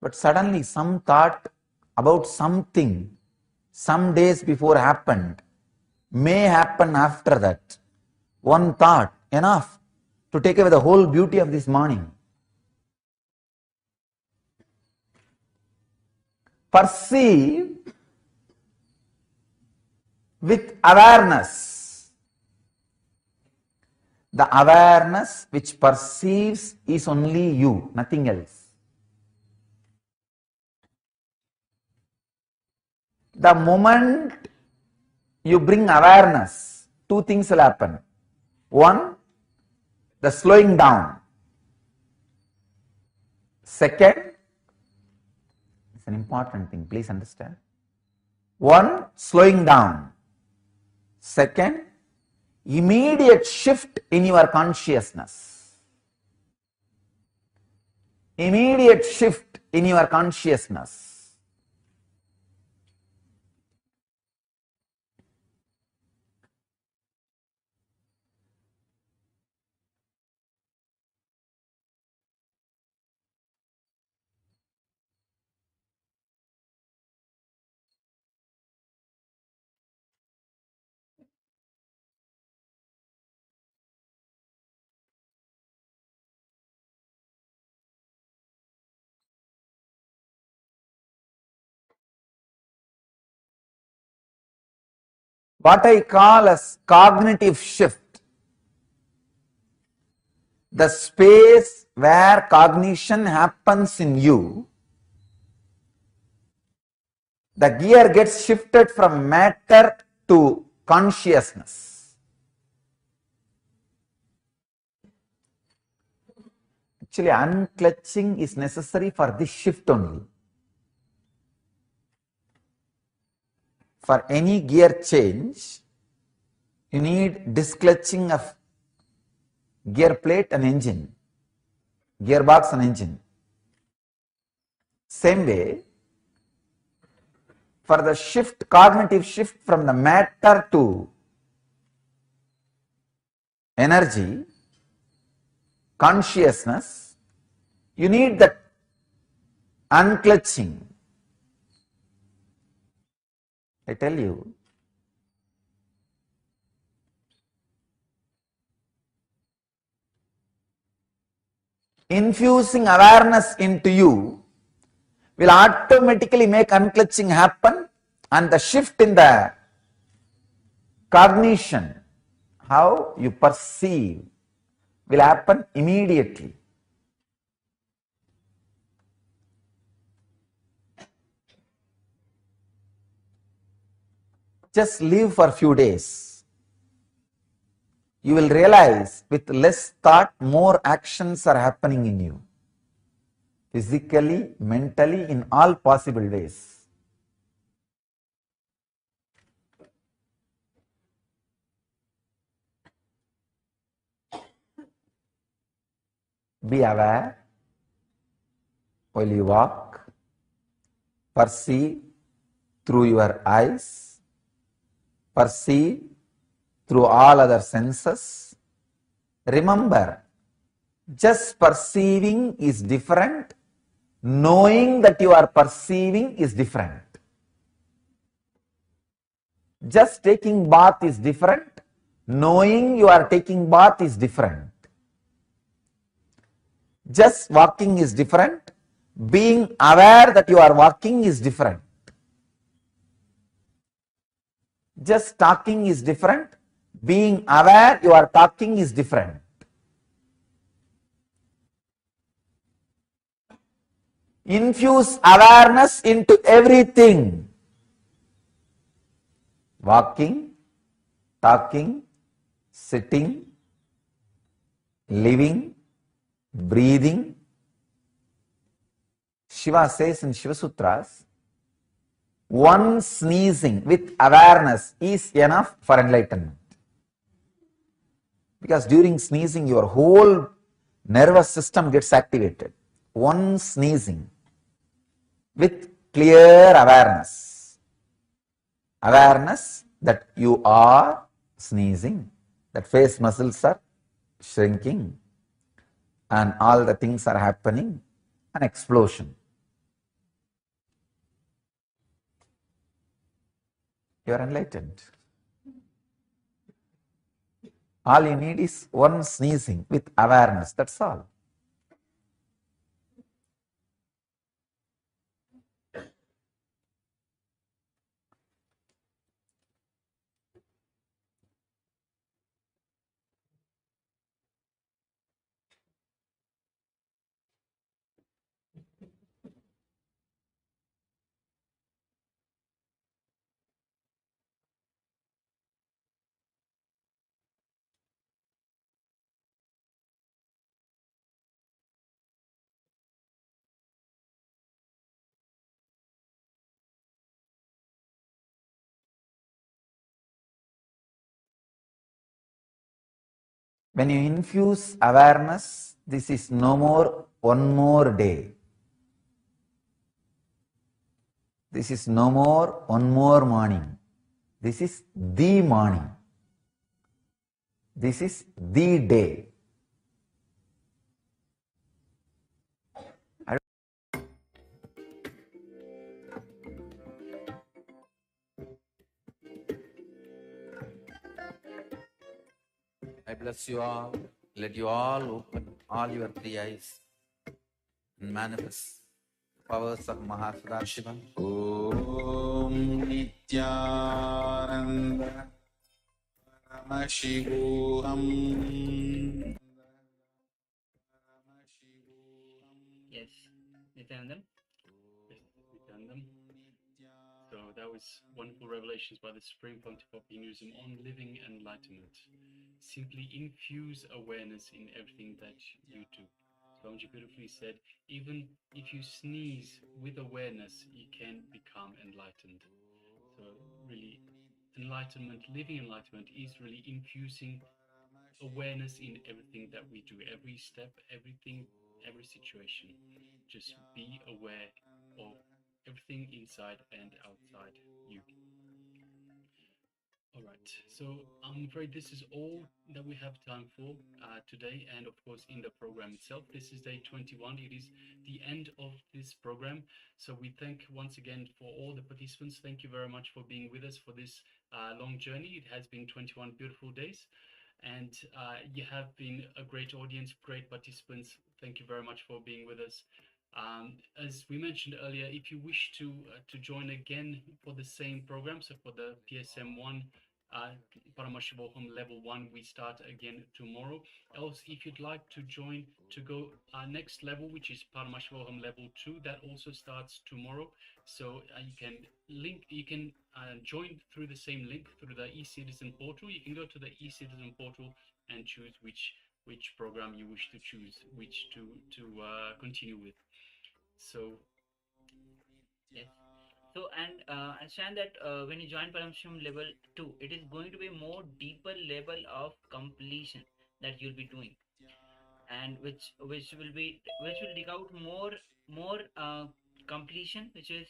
But suddenly some thought about something some days before happened may happen after that. One thought, enough to take away the whole beauty of this morning. Perceive with awareness. The awareness which perceives is only you, nothing else. The moment you bring awareness, two things will happen. One, the slowing down. Second, it's an important thing, please understand. One, slowing down. Second, immediate shift in your consciousness. Immediate shift in your consciousness. what I call as cognitive shift, the space where cognition happens in you, the gear gets shifted from matter to consciousness. Actually, unclutching is necessary for this shift only. For any gear change, you need disclutching of gear plate and engine, gearbox and engine. Same way, for the shift, cognitive shift from the matter to energy, consciousness, you need that unclutching. I tell you, infusing awareness into you will automatically make unclutching happen, and the shift in the cognition, how you perceive, will happen immediately. Just live for a few days. You will realize with less thought, more actions are happening in you. Physically, mentally, in all possible ways. Be aware while you walk, perceive through your eyes, perceive through all other senses. Remember, just perceiving is different, knowing that you are perceiving is different. Just taking bath is different, knowing you are taking bath is different. Just walking is different, being aware that you are walking is different. Just talking is different, being aware you are talking is different. Infuse awareness into everything. Walking, talking, sitting, living, breathing. Shiva says in Shiva Sutras, one sneezing with awareness is enough for enlightenment. Because during sneezing, your whole nervous system gets activated. One sneezing with clear awareness. Awareness that you are sneezing, that face muscles are shrinking, and all the things are happening, an explosion. You are enlightened. All you need is one sneezing with awareness, that's all. When you infuse awareness, this is no more one more day. This is no more one more morning. This is the morning. This is the day. I bless you all. Let you all open all your three eyes and manifest the powers of Mahasada Shiva. Om Nithyananda Paramashivoham. Yes, Nithyananda. Yes, Nithyananda. So that was wonderful revelations by the Supreme Pontiff of Hinduism on living enlightenment. Simply infuse awareness in everything that you do. Swamiji beautifully said, even if you sneeze with awareness, you can become enlightened. So really, enlightenment, living enlightenment is really infusing awareness in everything that we do, every step, everything, every situation. Just be aware of everything inside and outside you. All right, so I'm afraid this is all that we have time for today, and of course in the program itself. This is day 21. It is the end of this program. So we thank once again for all the participants. Thank you very much for being with us for this long journey. It has been 21 beautiful days, and you have been a great audience, great participants. Thank you very much for being with us. As we mentioned earlier, if you wish to join again for the same program, so for the PSM1 Paramashivoham Level 1, we start again tomorrow. Else, if you'd like to join to go next level, which is Paramashivoham Level 2, that also starts tomorrow. So you can join through the same link through the eCitizen portal. You can go to the eCitizen portal and choose which program you wish to choose, which to continue with. So Yes. So and understand that when you join Paramashivoham Level 2, it is going to be more deeper level of completion that you'll be doing, and which will dig out more completion, which is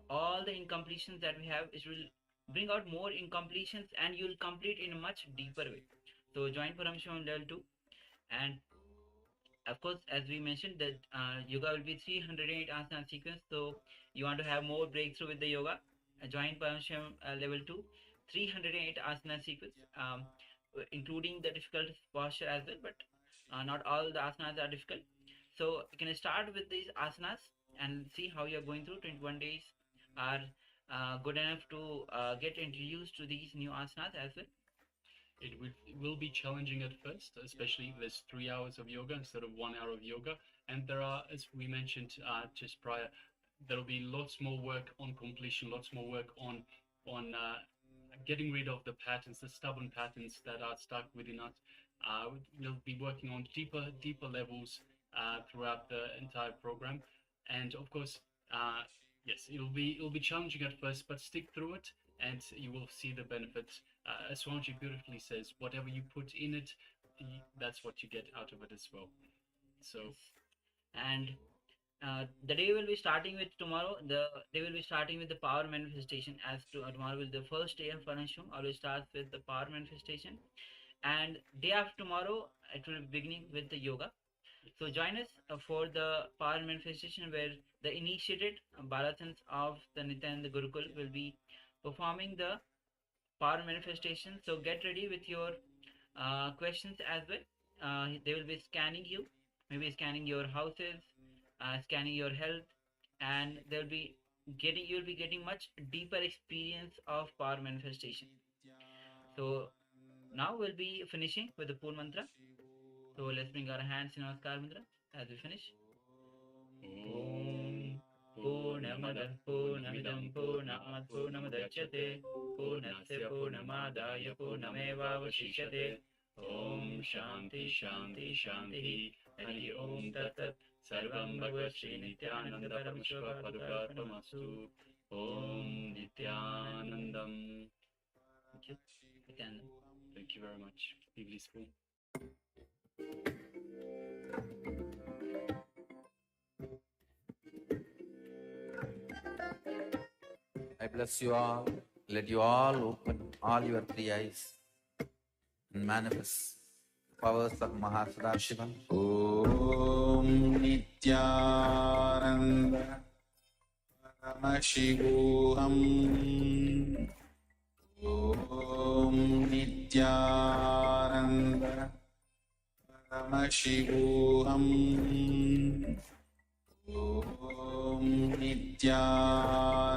all the incompletions that we have. It will bring out more incompletions, and you'll complete in a much deeper way. So join Paramashivoham Level 2, and of course, as we mentioned, that yoga will be 308 asana sequence. So you want to have more breakthrough with the yoga, join Paramashivoham Level 2, 308 asana sequence, including the difficult posture as well, but not all the asanas are difficult. So you can start with these asanas and see how you're going through. 21 days are good enough to get introduced to these new asanas as well. it will be challenging at first, especially if there's 3 hours of yoga instead of 1 hour of yoga. And there are, as we mentioned just prior, there will be lots more work on completion, lots more work on getting rid of the patterns, the stubborn patterns that are stuck within us. We'll be working on deeper levels throughout the entire program. And of course, yes, it'll be challenging at first, but stick through it and you will see the benefits. As Swamiji beautifully says, whatever you put in it, that's what you get out of it as well. So, and the day will be starting with tomorrow. The day will be starting with the power manifestation. As to tomorrow will be the first day of Paramashivoham, always starts with the power manifestation, and day after tomorrow it will be beginning with the yoga. So join us for the power manifestation, where the initiated Balatans of the Nithyananda Gurukul will be performing the power manifestation. So get ready with your questions as well. They will be scanning you, maybe scanning your houses, scanning your health, and you'll be getting much deeper experience of power manifestation. So now we'll be finishing with the Poon Mantra. So let's bring our hands in Namaskar Mantra as we finish. Om Purnamada Purnamidam Purnat Purnamudachyate Purnasya Purnamadaya Purnamevavashishyate. Om Shanti Shanti Shanti. Hari Om Tat Tat. Sarvam Bhagavad Shri Nithyananda Parameshwara Padukarpamastu. Om Nithyanandam. Thank you. Nithyanandam. thank you very much. Be blissful. I bless you all. Let you all open all your 3 eyes and manifest the powers of Mahasada Om Nithyananda Paramashivoham. Om Nithyananda Paramashivoham. Om Nithyananda